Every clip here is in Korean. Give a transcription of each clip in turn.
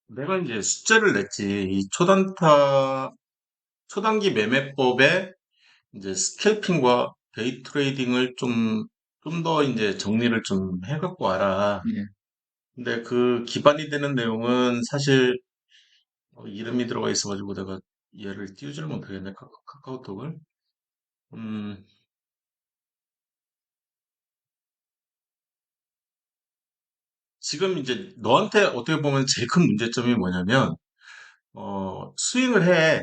내가 이제 숙제를 냈지. 이 초단기 매매법에 이제 스캘핑과 데이 트레이딩을 좀 더 이제 정리를 좀 해갖고 와라. 예. 근데 그 기반이 되는 내용은 사실 이름이 들어가 있어가지고 내가 얘를 띄우지를 못하겠네. 카카오톡을. 음, 지금 이제 너한테 어떻게 보면 제일 큰 문제점이 뭐냐면, 스윙을 해.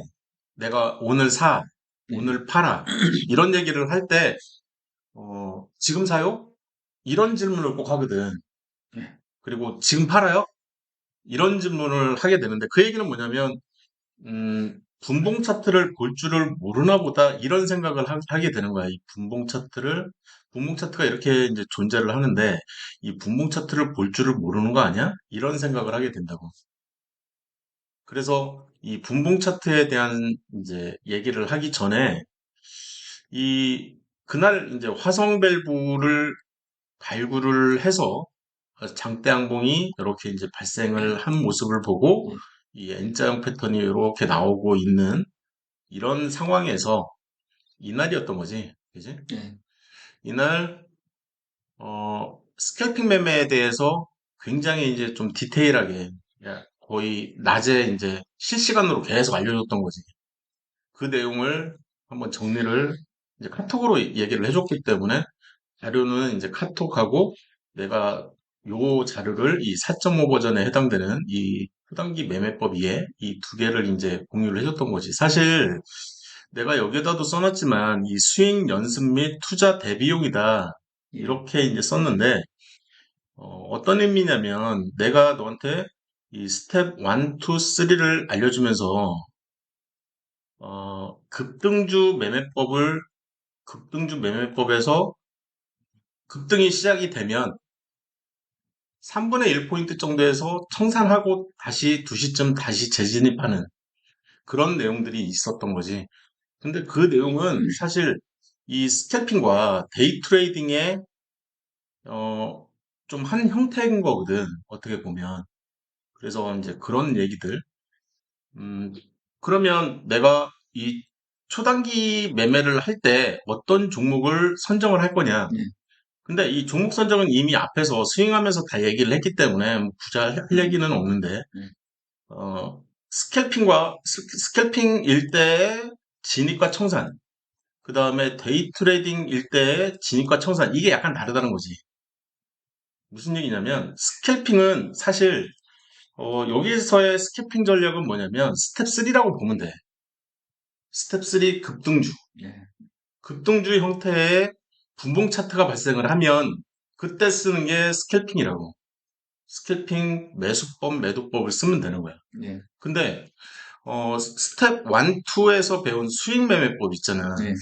내가 오늘 사, 예. 오늘 팔아. 이런 얘기를 할 때, 지금 사요? 이런 질문을 꼭 하거든. 예. 그리고 지금 팔아요? 이런 질문을 하게 되는데 그 얘기는 뭐냐면, 분봉 차트를 볼 줄을 모르나 보다 이런 생각을 게 되는 거야. 이 분봉 차트가 이렇게 이제 존재를 하는데 이 분봉 차트를 볼 줄을 모르는 거 아니야? 이런 생각을 하게 된다고. 그래서 이 분봉 차트에 대한 이제 얘기를 하기 전에 이 그날 이제 화성 밸브를 발굴을 해서 장대양봉이 이렇게 이제 발생을 한 모습을 보고 예. 이 N자형 패턴이 이렇게 나오고 있는 이런 상황에서 이날이었던 거지. 그지? 예. 이날 스캘핑 매매에 대해서 굉장히 이제 좀 디테일하게 거의 낮에 이제 실시간으로 계속 알려줬던 거지. 그 내용을 한번 정리를 이제 카톡으로 얘기를 해줬기 때문에 자료는 이제 카톡하고 내가 요 자료를 이 4.5 버전에 해당되는 이 초단기 매매법 위에 이 두 개를 이제 공유를 해줬던 거지. 사실 내가 여기에다도 써놨지만 이 수익 연습 및 투자 대비용이다. 예. 이렇게 이제 썼는데 떤 의미냐면 내가 너한테 이 스텝 1, 2, 3를 알려주면서 급등주 매매법에서 급등이 시작이 되면 3분의 1포인트 정도에서 청산하고 다시 2시쯤 다시 재진입하는 그런 내용들이 있었던 거지. 근데 그 내용은 사실 이 스캘핑과 데이 트레이딩의 어, 좀 한 형태인 거거든. 어떻게 보면. 그래서 이제 그런 얘기들. 음, 그러면 내가 이 초단기 매매를 할 때 어떤 종목을 선정을 할 거냐? 예. 근데 이 종목 선정은 이미 앞에서 스윙하면서 다 얘기를 했기 때문에 뭐 굳이 할 얘기는 없는데 예. 스캘핑 일대의 진입과 청산, 그 다음에 데이 트레이딩 일대의 진입과 청산, 이게 약간 다르다는 거지. 무슨 얘기냐면, 스캘핑은 사실, 여기서의 스캘핑 전략은 뭐냐면, 스텝 3라고 보면 돼. 스텝 3 급등주. 예. 급등주 형태의 분봉 차트가 발생을 하면, 그때 쓰는 게 스캘핑이라고. 스캘핑 매수법, 매도법을 쓰면 되는 거야. 예. 근데 스텝 1, 2에서 배운 수익 매매법 있잖아. 예.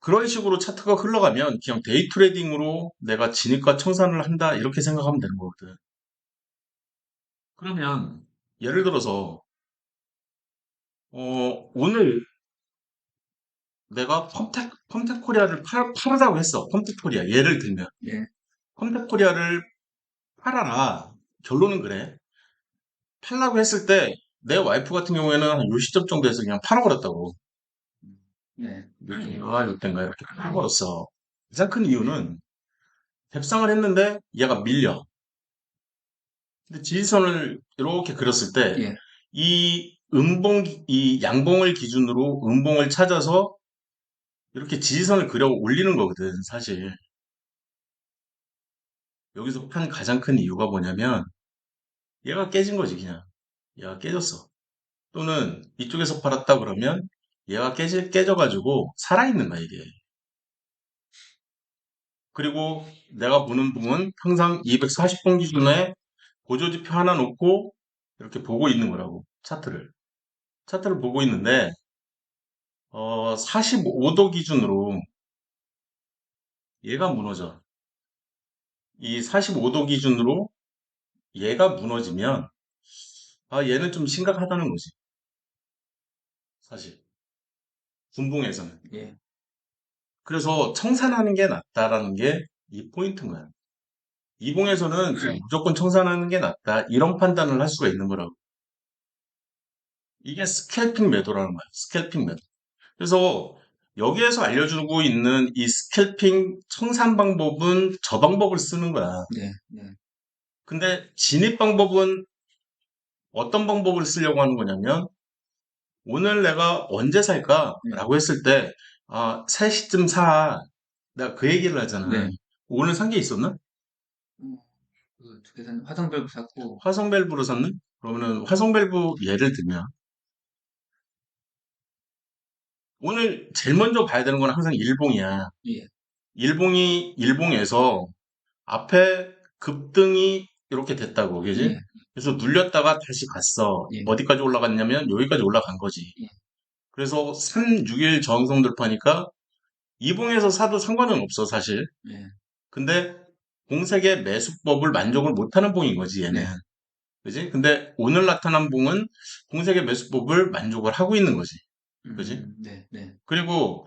그런 식으로 차트가 흘러가면 그냥 데이 트레이딩으로 내가 진입과 청산을 한다 이렇게 생각하면 되는 거거든. 그러면 예를 들어서 오늘 내가 펌텍 코리아를 팔으라고 했어. 펌텍 코리아 예를 들면 예. 펌텍 코리아를 팔아라. 결론은 그래. 팔라고 했을 때 내 와이프 같은 경우에는 한 요 시점 정도에서 그냥 팔아버렸다고. 예. 요때인가 이렇게 팔아버렸어. 가장 큰 이유는 갭상을 했는데 얘가 밀려. 근데 지지선을 이렇게 그렸을 때, 예. 이 양봉을 기준으로 음봉을 찾아서 이렇게 지지선을 그려 올리는 거거든, 사실. 여기서 판 가장 큰 이유가 뭐냐면, 얘가 깨진 거지, 그냥. 얘가 깨졌어. 또는 이쪽에서 팔았다 그러면, 얘가 깨져가지고 살아있는 거야, 이게. 그리고 내가 보는 봉은 항상 240번 기준에 보조지표 하나 놓고 이렇게 보고 있는 거라고, 차트를. 차트를 보고 있는데, 45도 기준으로 얘가 무너져. 이 45도 기준으로 얘가 무너지면, 얘는 좀 심각하다는 거지. 사실. 분봉에서는. 예. 그래서 청산하는 게 낫다라는 게 이 포인트인 거야. 이봉에서는 그냥 무조건 청산하는 게 낫다. 이런 판단을 할 수가 있는 거라고. 이게 스캘핑 매도라는 거야. 스캘핑 매도. 그래서 여기에서 알려주고 있는 이 스캘핑 청산 방법은 저 방법을 쓰는 거야. 네, 네, 근데 진입 방법은 어떤 방법을 쓰려고 하는 거냐면 오늘 내가 언제 살까? 네, 라고 했을 때, 아, 3시쯤 사. 내가 그 얘기를 하잖아. 네. 오늘 산 게 있었나? 그 계산 화성 밸브 샀고, 화성 밸브로 샀나? 그러면은 화성 밸브 예를 들면 오늘 제일 먼저 봐야 되는 건 항상 일봉이야. 예, 일봉에서 앞에 급등이 이렇게 됐다고, 그지? 예, 그래서 눌렸다가 다시 갔어. 예, 어디까지 올라갔냐면 여기까지 올라간 거지. 예, 그래서 3, 6일 저항성 돌파니까 이봉에서 사도 상관은 없어, 사실. 예, 근데 공색의 매수법을 만족을 못하는 봉인 거지, 얘는. 네, 그지? 근데 오늘 나타난 봉은 공색의 매수법을 만족을 하고 있는 거지. 그지? 네, 네, 그리고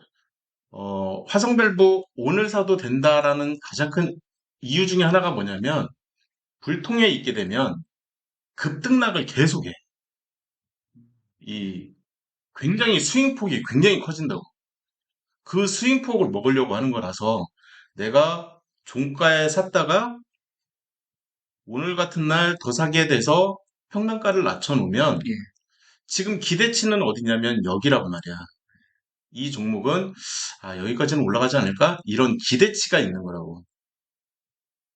화성밸브 오늘 사도 된다라는 가장 큰 이유 중에 하나가 뭐냐면 불통에 있게 되면 급등락을 계속해. 이 굉장히 스윙폭이 굉장히 커진다고. 그 스윙폭을 먹으려고 하는 거라서 내가 종가에 샀다가 오늘 같은 날 더 사게 돼서 평단가를 낮춰놓으면 예, 지금 기대치는 어디냐면 여기라고 말이야. 이 종목은 아, 여기까지는 올라가지 않을까? 이런 기대치가 있는 거라고.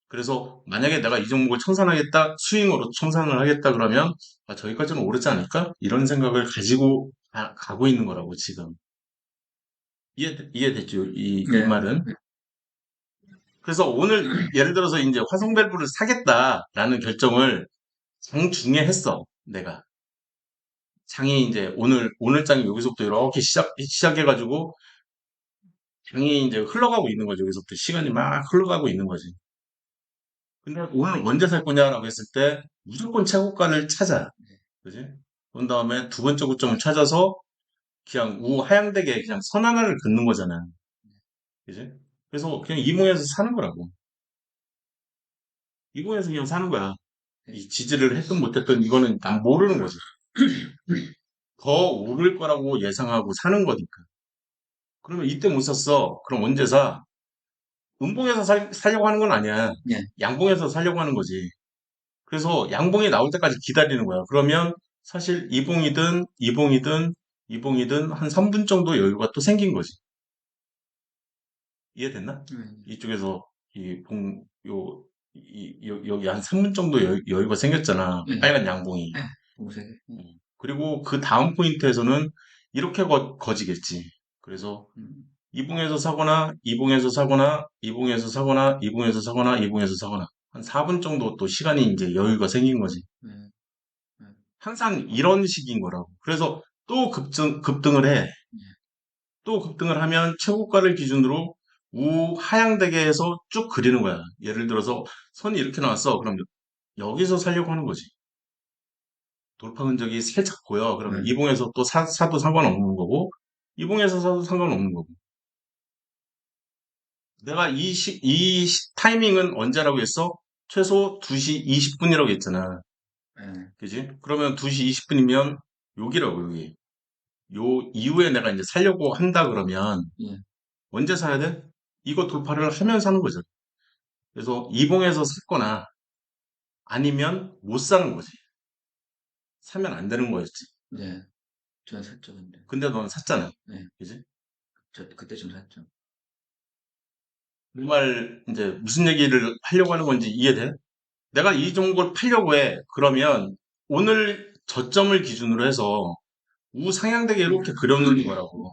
그래서 만약에 내가 이 종목을 청산하겠다, 스윙으로 청산을 하겠다 그러면 아, 저기까지는 오르지 않을까? 이런 생각을 가지고 가고 있는 거라고 지금. 이해됐죠? 이 네, 말은. 그래서 오늘 예를 들어서 이제 화성밸브를 사겠다라는 결정을 장중에 했어. 내가. 장이 이제 오늘 장이 여기서부터 이렇게 시작해가지고 장이 이제 흘러가고 있는 거죠. 여기서부터 시간이 막 흘러가고 있는 거지. 근데 오늘 언제 살 거냐라고 했을 때 무조건 최고가를 찾아. 그지? 그런 다음에 두 번째 고점을 찾아서 그냥 우하향되게 그냥 선 하나를 긋는 거잖아. 그지? 그래서 그냥 이봉에서 사는 거라고. 이봉에서 그냥 사는 거야. 네, 이 지지를 했든 못했든 이거는 난 모르는 거지. 더 오를 거라고 예상하고 사는 거니까. 그러면 이때 못 샀어. 그럼 언제 사? 음봉에서 살려고 하는 건 아니야. 네, 양봉에서 살려고 하는 거지. 그래서 양봉이 나올 때까지 기다리는 거야. 그러면 사실 이봉이든 한 3분 정도 여유가 또 생긴 거지. 이해됐나? 이쪽에서 여기 한 3분 정도 여유가 생겼잖아. 네, 빨간 양봉이. 네, 보세요. 그리고 그 다음 포인트에서는 이렇게 거지겠지. 그래서 이봉에서 사거나, 이봉에서 사거나, 이봉에서 사거나, 이봉에서 사거나, 이봉에서 사거나. 한 4분 정도 또 시간이 이제 여유가 생긴 거지. 네, 네, 항상 이런 식인 거라고. 그래서 또 급등을 해. 또 급등을 하면 최고가를 기준으로 우하향되게 해서 쭉 그리는 거야. 예를 들어서 선이 이렇게 나왔어. 그럼 여기서 살려고 하는 거지. 돌파 흔적이 살짝 보여. 네, 그러면 이봉에서 또 사도 상관없는 거고, 이봉에서 사도 상관없는 거고. 내가 타이밍은 언제라고 했어? 최소 2시 20분이라고 했잖아. 네, 그지? 그러면 2시 20분이면 여기라고, 여기. 요 이후에 내가 이제 살려고 한다 그러면 예, 언제 사야 돼? 이거 돌파를 하면 사는 거죠. 그래서 이봉에서 샀거나 아니면 못 사는 거지. 사면 안 되는 거였지. 네, 전 샀죠, 근데. 근데 너는 샀잖아. 네, 그지? 그때 좀 샀죠. 그 말 이제 무슨 얘기를 하려고 하는 건지 이해돼? 내가 이 종목을 팔려고 해. 그러면 오늘 저점을 기준으로 해서 우상향되게 이렇게 그려놓는 거라고.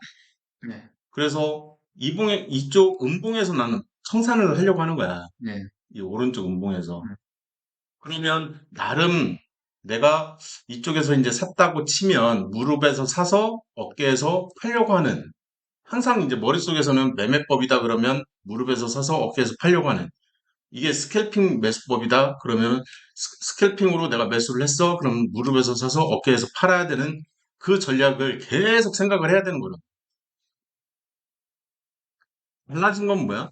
네, 그래서 이쪽 음봉에서 나는 청산을 하려고 하는 거야. 네, 이 오른쪽 음봉에서. 음, 그러면 나름 내가 이쪽에서 이제 샀다고 치면 무릎에서 사서 어깨에서 팔려고 하는 항상 이제 머릿속에서는 매매법이다 그러면 무릎에서 사서 어깨에서 팔려고 하는 이게 스캘핑 매수법이다 그러면 스캘핑으로 내가 매수를 했어 그럼 무릎에서 사서 어깨에서 팔아야 되는 그 전략을 계속 생각을 해야 되는 거예요. 달라진 건 뭐야?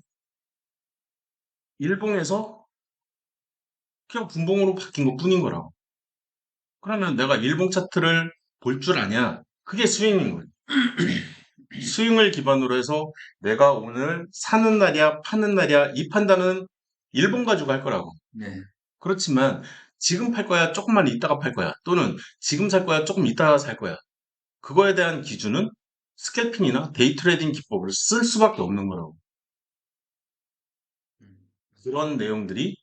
일봉에서 그냥 분봉으로 바뀐 것 뿐인 거라고. 그러면 내가 일봉 차트를 볼 줄 아냐? 그게 스윙인 거예요. 스윙을 기반으로 해서 내가 오늘 사는 날이야, 파는 날이야, 이 판단은 1분 가지고 할 거라고. 네. 그렇지만 지금 팔 거야, 조금만 있다가 팔 거야. 또는 지금 살 거야, 조금 있다가 살 거야. 그거에 대한 기준은 스캘핑이나 데이 트레이딩 기법을 쓸 수밖에 없는 거라고. 음, 그런 내용들이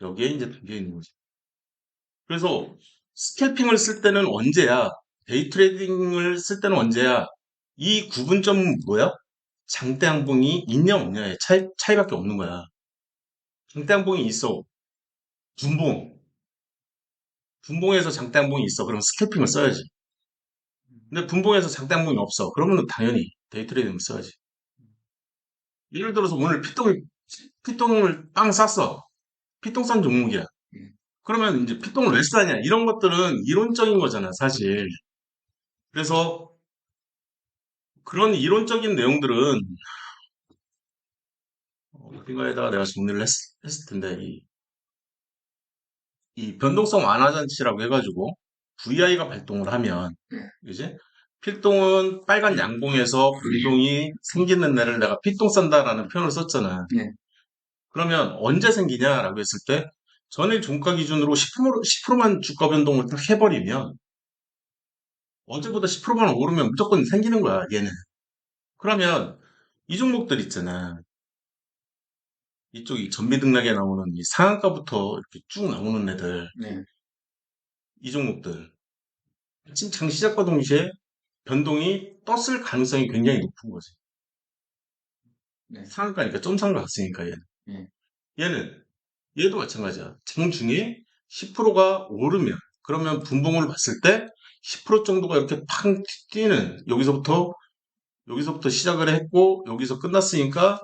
여기에 이제 담겨 있는 거죠. 그래서 스캘핑을 쓸 때는 언제야? 데이 트레이딩을 쓸 때는 언제야? 이 구분점은 뭐야? 장대 항봉이 있냐 없냐의 차이밖에 없는 거야. 장대 항봉이 있어. 분봉. 분봉에서 장대 항봉이 있어. 그럼 스캘핑을 써야지. 근데 분봉에서 장대 항봉이 없어. 그러면 당연히 데이 트레이딩을 써야지. 예를 들어서 오늘 피똥을 빵 쌌어. 피똥 싼 종목이야. 예. 그러면 이제 피똥을 왜 싸냐? 이런 것들은 이론적인 거잖아, 사실. 그래서 그런 이론적인 내용들은 어딘가에다가 내가 정리를 했을 텐데 이 변동성 완화 장치라고 해가지고 VI가 발동을 하면 네. 이제 필동은 빨간 양봉에서 불똥이 생기는 날을 내가 필동 싼다라는 표현을 썼잖아. 네. 그러면 언제 생기냐라고 했을 때 전일 종가 기준으로 10%만 주가 변동을 딱 해버리면 어제보다 10%만 오르면 무조건 생기는 거야, 얘는. 그러면 이 종목들 있잖아. 이쪽이 전비등락에 나오는 이 상한가부터 이렇게 쭉 나오는 애들, 네. 이 종목들. 지금 장 시작과 동시에 변동이 떴을 가능성이 굉장히 높은 거지. 네. 상한가니까 좀 산 거 같으니까 얘는. 네. 얘는 얘도 마찬가지야. 장중에 10%가 오르면 그러면 분봉을 봤을 때 10% 정도가 이렇게 팡 뛰는 여기서부터 시작을 했고 여기서 끝났으니까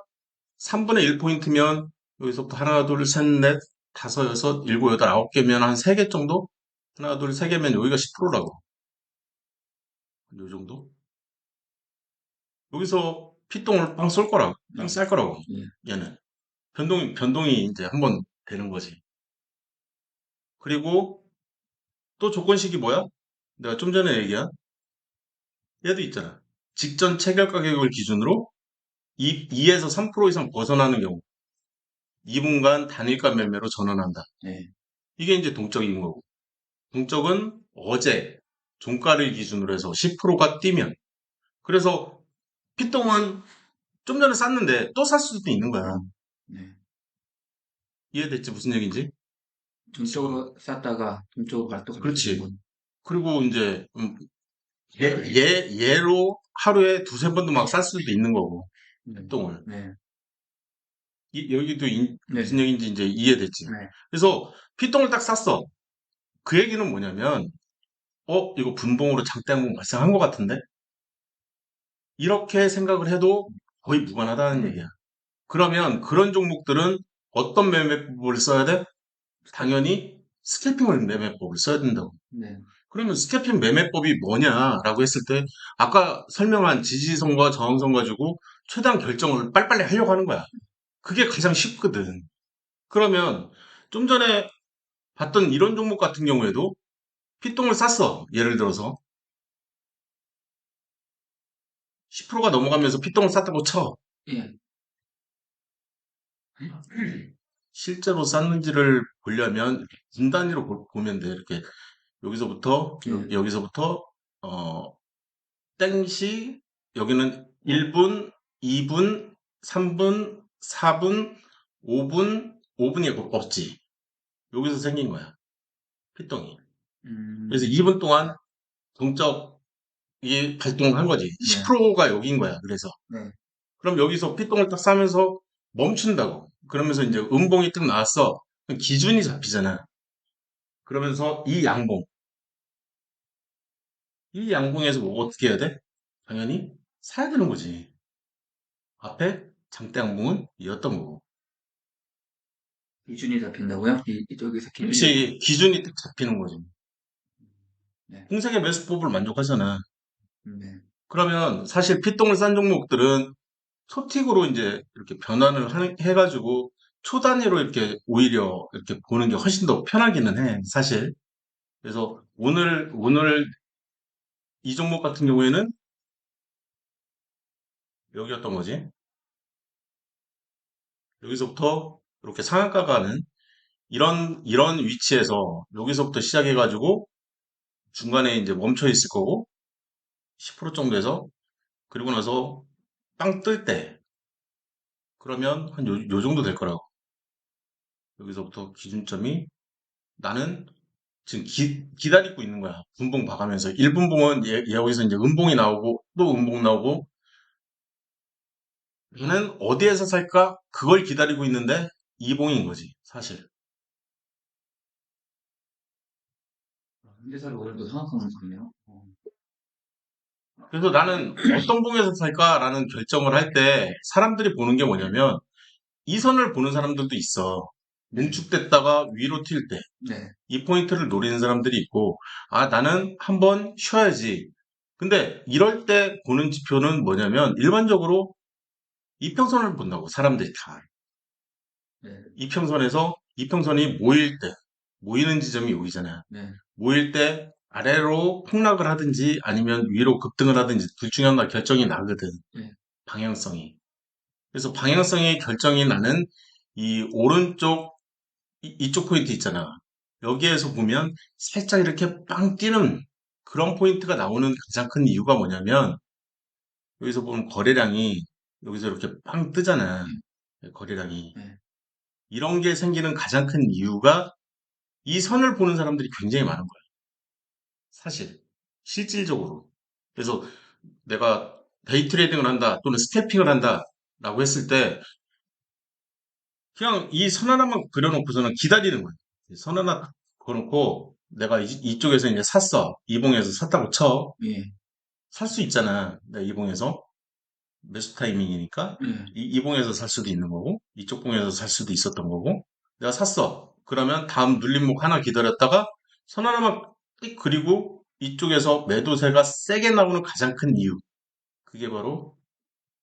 3분의 1포인트면 여기서부터 하나, 둘, 셋, 넷, 다섯, 여섯, 일곱, 여덟, 아홉 개면 한 3개 정도? 하나, 둘, 세 개면 여기가 10%라고. 요 정도? 여기서 피똥을 빵 쏠 거라고. 빵 쌀 거라고. 예. 얘는. 변동이 이제 한번 되는 거지. 그리고 또 조건식이 뭐야? 내가 좀 전에 얘기한 얘도 있잖아. 직전 체결 가격을 기준으로 2에서 3% 이상 벗어나는 경우 2분간 단일가 매매로 전환한다. 네. 이게 이제 동적인 거고. 동적은 어제 종가를 기준으로 해서 10%가 뛰면 그래서 피똥은 좀 전에 쌌는데 또 살 수도 있는 거야. 네. 이해됐지? 무슨 얘기인지? 동쪽으로 쌌다가 동쪽으로 발동할 수 있는 그렇지. 건. 그리고 이제 얘로 하루에 두세 번도 막 쌀 수도 있는 거고 네. 피똥을. 네. 여기도 네. 무슨 얘기인지 이제 이해됐지? 네. 그래서 피똥을 딱 쌌어. 그 얘기는 뭐냐면 이거 분봉으로 장대 항공 발생한 것 같은데? 이렇게 생각을 해도 거의 무관하다는 얘기야. 그러면 그런 종목들은 어떤 매매법을 써야 돼? 당연히 스캘핑을 매매법을 써야 된다고. 네. 그러면 스캘핑 매매법이 뭐냐라고 했을 때 아까 설명한 지지선과 저항선 가지고 최대한 결정을 빨리빨리 하려고 하는 거야. 그게 가장 쉽거든. 그러면 좀 전에 봤던 이런 종목 같은 경우에도 피똥을 쌌어. 예를 들어서 10%가 넘어가면서 피똥을 쌌다고 쳐. 예. 실제로 쌌는지를 보려면 분 단위로 보면 돼. 이렇게 여기서부터 예. 여기서부터 어 땡시 여기는 1분, 2분, 3분, 4분, 5분이 없지. 여기서 생긴 거야. 피똥이. 그래서 음. 2분 동안 동적이 발동한 거지. 네. 10%가 여기인 거야. 그래서 네. 그럼 여기서 피똥을 딱 싸면서 멈춘다고. 그러면서 이제 음봉이 딱 나왔어. 그럼 기준이 잡히잖아. 그러면서 이 양봉에서 뭐 어떻게 해야 돼? 당연히 사야 되는 거지. 앞에 장대 양봉은 이었던 거고. 기준이 잡힌다고요? 이쪽에서 기준이. 그렇지. 기준이 딱 잡히는 거지. 네. 공색의 매수법을 만족하잖아. 네. 그러면 사실 피똥을 싼 종목들은 소틱으로 이제 이렇게 변환을 해가지고 초 단위로 이렇게 오히려 이렇게 보는 게 훨씬 더 편하기는 해. 사실. 그래서 오늘 이 종목 같은 경우에는 여기였던 거지. 여기서부터 이렇게 상한가 가는 이런 위치에서 여기서부터 시작해가지고 중간에 이제 멈춰 있을 거고 10% 정도에서 그리고 나서 빵 뜰 때 그러면 한 요 정도 될 거라고. 여기서부터 기준점이 나는 지금 기다리고 있는 거야. 분봉 봐가면서 1분봉은 여기서 이제 음봉이 나오고 또 음봉 나오고 나는 어디에서 살까? 그걸 기다리고 있는데 이봉인 거지 사실. 현대사를 오늘도 상한가만 잡네요. 그래서 나는 어떤 봉에서 살까라는 결정을 할 때 사람들이 보는 게 뭐냐면 이 선을 보는 사람들도 있어. 네, 뭉축됐다가 위로 튈 때. 네, 이 포인트를 노리는 사람들이 있고, 아, 나는 한번 쉬어야지. 근데 이럴 때 보는 지표는 뭐냐면 일반적으로 이평선을 본다고 사람들이 다. 네, 이평선에서 이평선이 모일 때, 모이는 지점이 여기잖아. 네, 모일 때 아래로 폭락을 하든지 아니면 위로 급등을 하든지 둘 중에 하나 결정이 나거든. 네, 방향성이. 그래서 방향성이 결정이 나는 이 오른쪽 이쪽 포인트 있잖아. 여기에서 보면 살짝 이렇게 빵 뛰는 그런 포인트가 나오는 가장 큰 이유가 뭐냐면 여기서 보면 거래량이 여기서 이렇게 빵 뜨잖아. 네, 거래량이. 네, 이런 게 생기는 가장 큰 이유가 이 선을 보는 사람들이 굉장히 많은 거야. 사실. 실질적으로. 그래서 내가 데이 트레이딩을 한다 또는 스태핑을 한다 라고 했을 때 그냥 이 선 하나만 그려놓고서는 기다리는 거예요. 선 하나 그려놓고 내가 이쪽에서 이제 샀어. 이봉에서 샀다고 쳐. 예, 살 수 있잖아. 내가 이봉에서. 매수 타이밍이니까. 예, 이봉에서 살 수도 있는 거고, 이쪽 봉에서 살 수도 있었던 거고. 내가 샀어. 그러면 다음 눌림목 하나 기다렸다가 선 하나만 띡 그리고 이쪽에서 매도세가 세게 나오는 가장 큰 이유. 그게 바로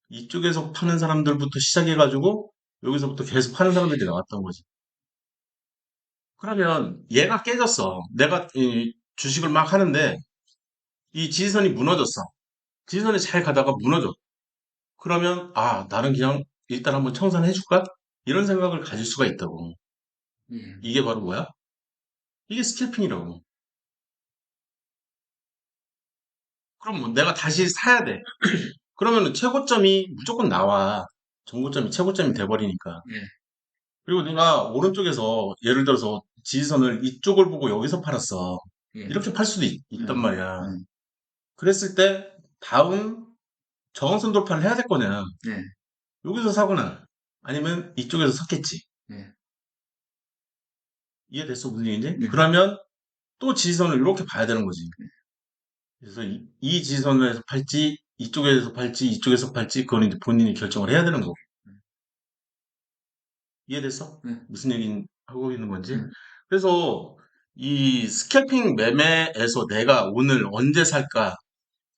이쪽에서 파는 사람들부터 시작해가지고 여기서부터 계속 파는 사람들이 나왔던 거지. 그러면 얘가 깨졌어. 내가 이 주식을 막 하는데 이 지지선이 무너졌어. 지지선이 잘 가다가 무너져. 그러면 아 나는 그냥 일단 한번 청산해 줄까? 이런 생각을 가질 수가 있다고. 예, 이게 바로 뭐야? 이게 스캘핑이라고. 그럼 뭐 내가 다시 사야 돼. 그러면 최고점이 무조건 나와. 정고점이 최고점이 돼버리니까. 예, 그리고 내가 오른쪽에서 예를 들어서 지지선을 이쪽을 보고 여기서 팔았어. 예, 이렇게 팔 수도 예, 단 말이야. 예, 그랬을 때 다음 저항선 돌파를 해야 될 거냐. 예, 여기서 사거나 아니면 이쪽에서 샀겠지. 예, 이해됐어? 무슨 얘기인지? 예, 그러면 또 지지선을 이렇게 봐야 되는 거지. 그래서 이 지지선에서 팔지, 이쪽에서 팔지, 이쪽에서 팔지, 그건 이제 본인이 결정을 해야 되는 거고. 이해됐어? 예, 무슨 얘기 하고 있는 건지? 예, 그래서 이 스캘핑 매매에서 내가 오늘 언제 살까?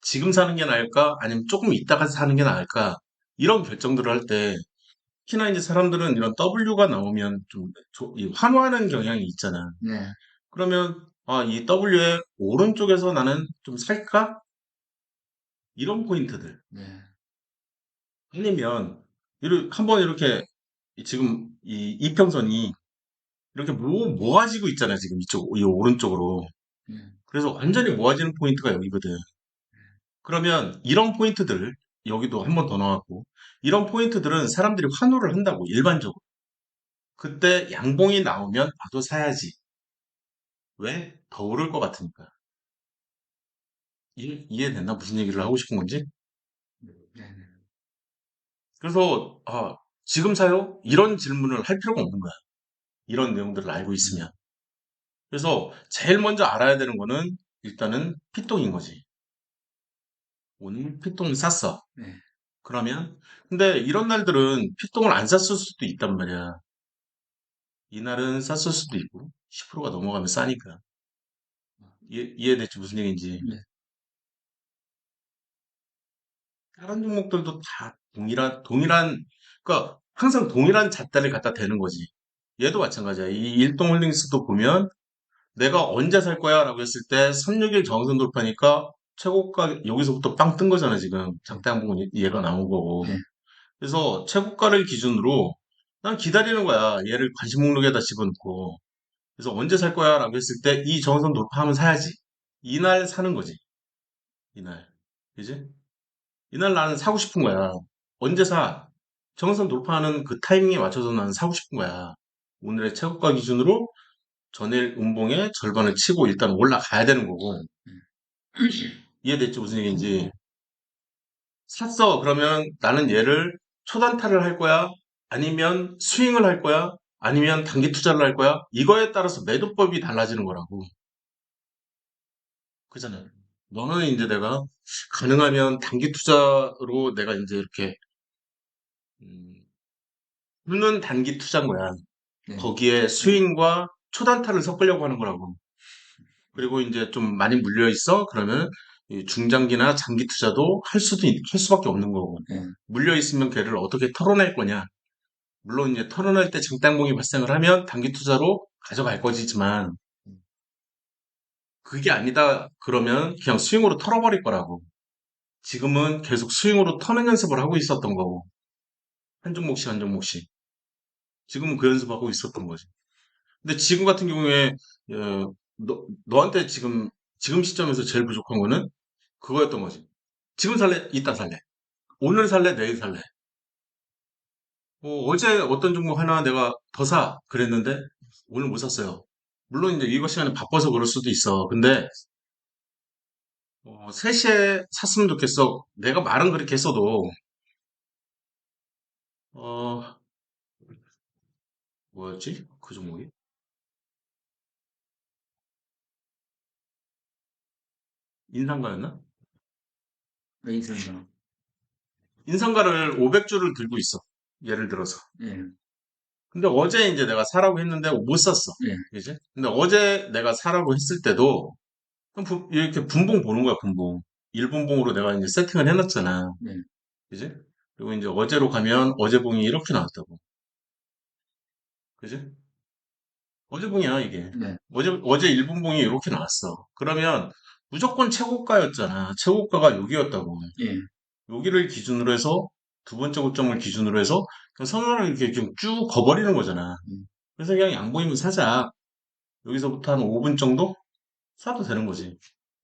지금 사는 게 나을까? 아니면 조금 있다가 사는 게 나을까? 이런 결정들을 할 때, 특히나 이제 사람들은 이런 W가 나오면 좀 이 환호하는 경향이 있잖아. 예, 그러면 아, 이 W의 오른쪽에서 나는 좀 살까? 이런 포인트들. 예, 아니면 한번 이렇게 지금 이 이평선이 이렇게 모아지고 있잖아요. 지금 이 오른쪽으로. 예, 그래서 완전히 모아지는 포인트가 여기거든. 그러면 이런 포인트들 여기도 한 번 더 나왔고 이런 포인트들은 사람들이 환호를 한다고 일반적으로. 그때 양봉이 나오면 나도 사야지. 왜? 더 오를 것 같으니까. 이해됐나? 무슨 얘기를 하고 싶은 건지? 네, 네, 그래서 지금 사요? 이런 질문을 할 필요가 없는 거야. 이런 내용들을 알고 있으면. 그래서 제일 먼저 알아야 되는 거는 일단은 피똥인 거지. 오늘 피똥을 쌌어. 네, 그러면 근데 이런 날들은 피똥을 안 쌌을 수도 있단 말이야. 이날은 쌌을 수도 있고 10%가 넘어가면 싸니까. 이해됐지 무슨 얘기인지. 네, 다른 종목들도 다 동일한 그러니까 항상 동일한 잣대를 갖다 대는 거지. 얘도 마찬가지야. 이 일동홀딩스도 보면 내가 언제 살 거야? 라고 했을 때 361 저항선 돌파니까 최고가 여기서부터 빵 뜬 거잖아, 지금. 네. 장대 항공 얘가 나온 거고. 네. 그래서 최고가를 기준으로 난 기다리는 거야. 얘를 관심 목록에다 집어넣고. 그래서 언제 살 거야? 라고 했을 때 이 저항선 돌파하면 사야지. 이날 사는 거지. 이날. 그지? 이날 나는 사고 싶은 거야. 언제 사? 정선 돌파하는 그 타이밍에 맞춰서 나는 사고 싶은 거야. 오늘의 최고가 기준으로 전일 운봉의 절반을 치고 일단 올라가야 되는 거고. 이해됐지? 무슨 얘기인지. 샀어. 그러면 나는 얘를 초단타를 할 거야? 아니면 스윙을 할 거야? 아니면 단기 투자를 할 거야? 이거에 따라서 매도법이 달라지는 거라고. 그잖아요. 너는 이제 내가 가능하면 단기 투자로 내가 이제 이렇게 음, 는 단기 투자인 거야. 네. 거기에 스윙과 초단타를 섞으려고 하는 거라고. 그리고 이제 좀 많이 물려 있어? 그러면 이 중장기나 장기 투자도 할 수밖에 없는 거고. 네. 물려 있으면 걔를 어떻게 털어낼 거냐? 물론 이제 털어낼 때 장단봉이 발생을 하면 단기 투자로 가져갈 거지만 그게 아니다 그러면 그냥 스윙으로 털어버릴 거라고. 지금은 계속 스윙으로 터는 연습을 하고 있었던 거고. 한 종목씩 한 종목씩. 지금은 그 연습하고 있었던 거지. 근데 지금 같은 경우에 너한테 지금 시점에서 제일 부족한 거는 그거였던 거지. 지금 살래? 이따 살래? 오늘 살래? 내일 살래? 어제 어떤 종목 하나 내가 더 사 그랬는데 오늘 못 샀어요. 물론 이제 이거 시간에 바빠서 그럴 수도 있어. 근데 3시에 샀으면 좋겠어. 내가 말은 그렇게 했어도 어 뭐였지? 그 종목이? 인상가였나? 레이선이요. 인상가를 500주를 들고 있어. 예를 들어서. 네. 근데 어제 이제 내가 사라고 했는데 못 샀어. 네. 그지? 근데 어제 내가 사라고 했을 때도 이렇게 분봉 보는 거야, 분봉. 일분봉으로 내가 이제 세팅을 해놨잖아. 네. 그지? 그리고 이제 어제로 가면 어제 봉이 이렇게 나왔다고. 그지? 어제 봉이야, 이게. 네. 어제 일분봉이 이렇게 나왔어. 그러면 무조건 최고가였잖아. 최고가가 여기였다고. 예. 여기를 기준으로 해서 두 번째 고점을 기준으로 해서 그냥 선호를 이렇게 좀 쭉 거버리는 거잖아. 음. 그래서 그냥 양보이면 사자. 여기서부터 한 5분 정도 사도 되는 거지.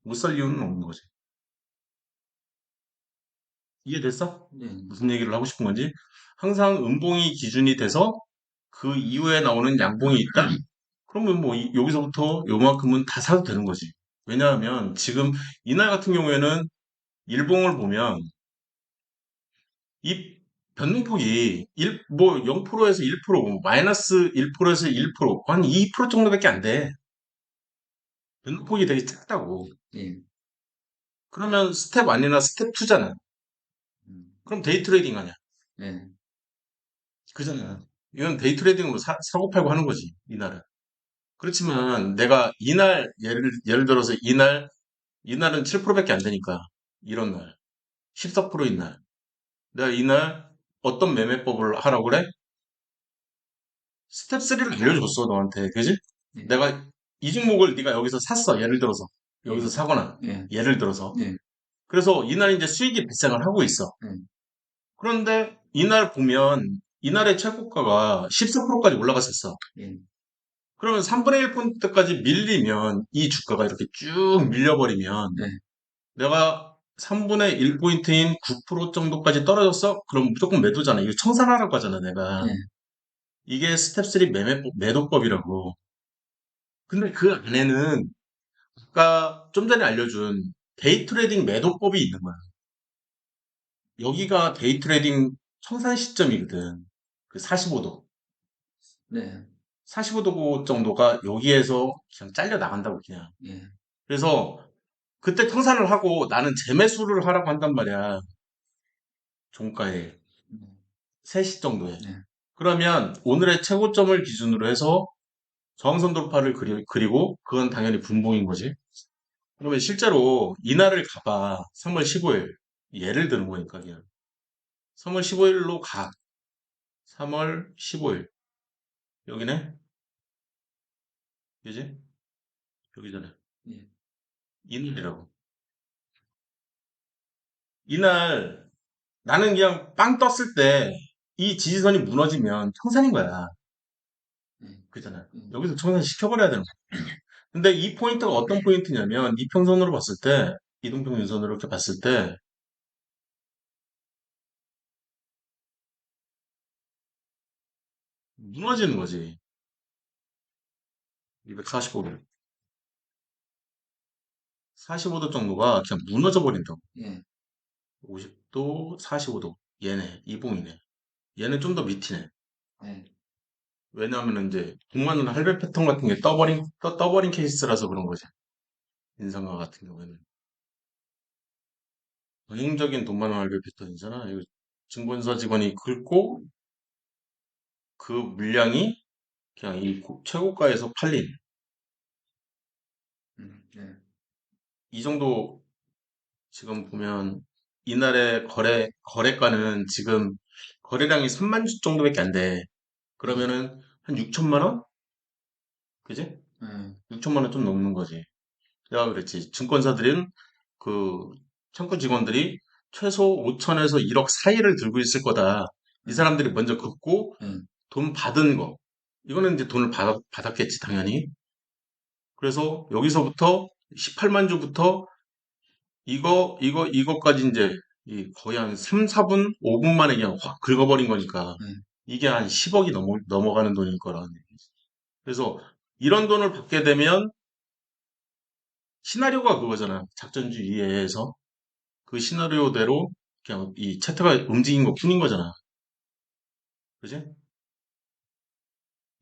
못 살 이유는 없는 거지. 이해됐어? 네. 무슨 얘기를 하고 싶은 건지. 항상 음봉이 기준이 돼서 그 이후에 나오는 양봉이 있다? 그러면 뭐 여기서부터 요만큼은 다 사도 되는 거지. 왜냐하면 지금 이날 같은 경우에는 일봉을 보면 이 변동폭이 뭐 0%에서 1%, 뭐 마이너스 1%에서 1%, 한 2% 정도밖에 안 돼. 변동폭이 되게 작다고. 예. 그러면 스텝 1이나 스텝 2잖아. 음. 그럼 데이 트레이딩 아니야. 네. 그잖아. 이건 데이 트레이딩으로 사고 팔고 하는 거지, 이날은. 그렇지만 내가 이날, 예를 들어서 이날은 7%밖에 안 되니까. 이런 날. 14%인 날. 내가 이날 어떤 매매법을 하라고 그래? 스텝 3를 알려줬어, 너한테. 그지? 예. 내가 이 종목을 네가 여기서 샀어, 예를 들어서. 여기서 예. 사거나. 예. 예를 들어서. 예. 그래서 이날 이제 수익이 발생을 하고 있어. 예. 그런데 이날 보면 이날의 최고가가 14%까지 올라갔었어. 예. 그러면 3분의 1포인트까지 밀리면 이 주가가 이렇게 쭉 밀려버리면 네. 내가 3분의 1포인트인 9% 정도까지 떨어졌어? 그럼 무조건 매도잖아. 이거 청산하라고 하잖아, 내가. 예. 이게 스텝 3 매도법이라고. 근데 그 안에는 아까 좀 전에 알려준 데이 트레이딩 매도법이 있는 거야. 여기가 데이 트레이딩 청산 시점이거든. 그 45도. 네. 45도 정도가 여기에서 그냥 잘려 나간다고 그냥. 예. 그래서 그때 청산을 하고 나는 재매수를 하라고 한단 말이야. 종가에. 음. 3시 정도에. 네. 그러면 오늘의 최고점을 기준으로 해서 저항선 돌파를 그리고 그건 당연히 분봉인 거지. 그러면 실제로 이날을 가봐. 3월 15일. 예를 드는 거니까 그냥. 3월 15일로 가. 3월 15일. 여기네? 그지? 여기잖아. 예. 이날이라고. 이날 나는 그냥 빵 떴을 때 이 지지선이 무너지면 청산인 거야. 네, 그잖아. 음, 여기서 청산 시켜버려야 되는 거야. 근데 이 포인트가 어떤 포인트냐면 이평선으로 봤을 때, 이동평 윤선으로 이렇게 봤을 때 무너지는 거지. 245도. 45도 정도가 그냥 무너져 버린다고. 예, 50도, 45도. 얘네, 이봉이네. 얘는 좀 더 밑이네. 예, 왜냐하면 이제 동반은 할배 패턴 같은 게 떠버린 케이스라서 그런 거지. 인상과 같은 경우에는. 전형적인 돈만 할배 패턴이잖아. 이거 증권사 직원이 긁고 그 물량이 그냥 이 최고가에서 팔린 예, 이 정도. 지금 보면 이날의 거래가는 지금 거래량이 3만 주 정도밖에 안 돼. 예, 그러면은 한 6천만 원? 그지? 예, 6천만 원 좀 넘는 거지. 내가 그랬지. 증권사들은 그 창구 직원들이 최소 5천에서 1억 사이를 들고 있을 거다. 이 예, 사람들이 먼저 긋고 예, 돈 받은 거. 이거는 이제 돈을 받았겠지, 당연히. 그래서 여기서부터 18만 주부터 이거까지 이제 거의 한 3, 4분, 5분 만에 그냥 확 긁어버린 거니까 예, 이게 한 10억이 넘어가는 돈일 거라는 얘기지. 그래서 이런 돈을 받게 되면 시나리오가 그거잖아. 작전주의에서 그 시나리오대로 그냥 이 차트가 움직인 것 뿐인 거잖아. 그지?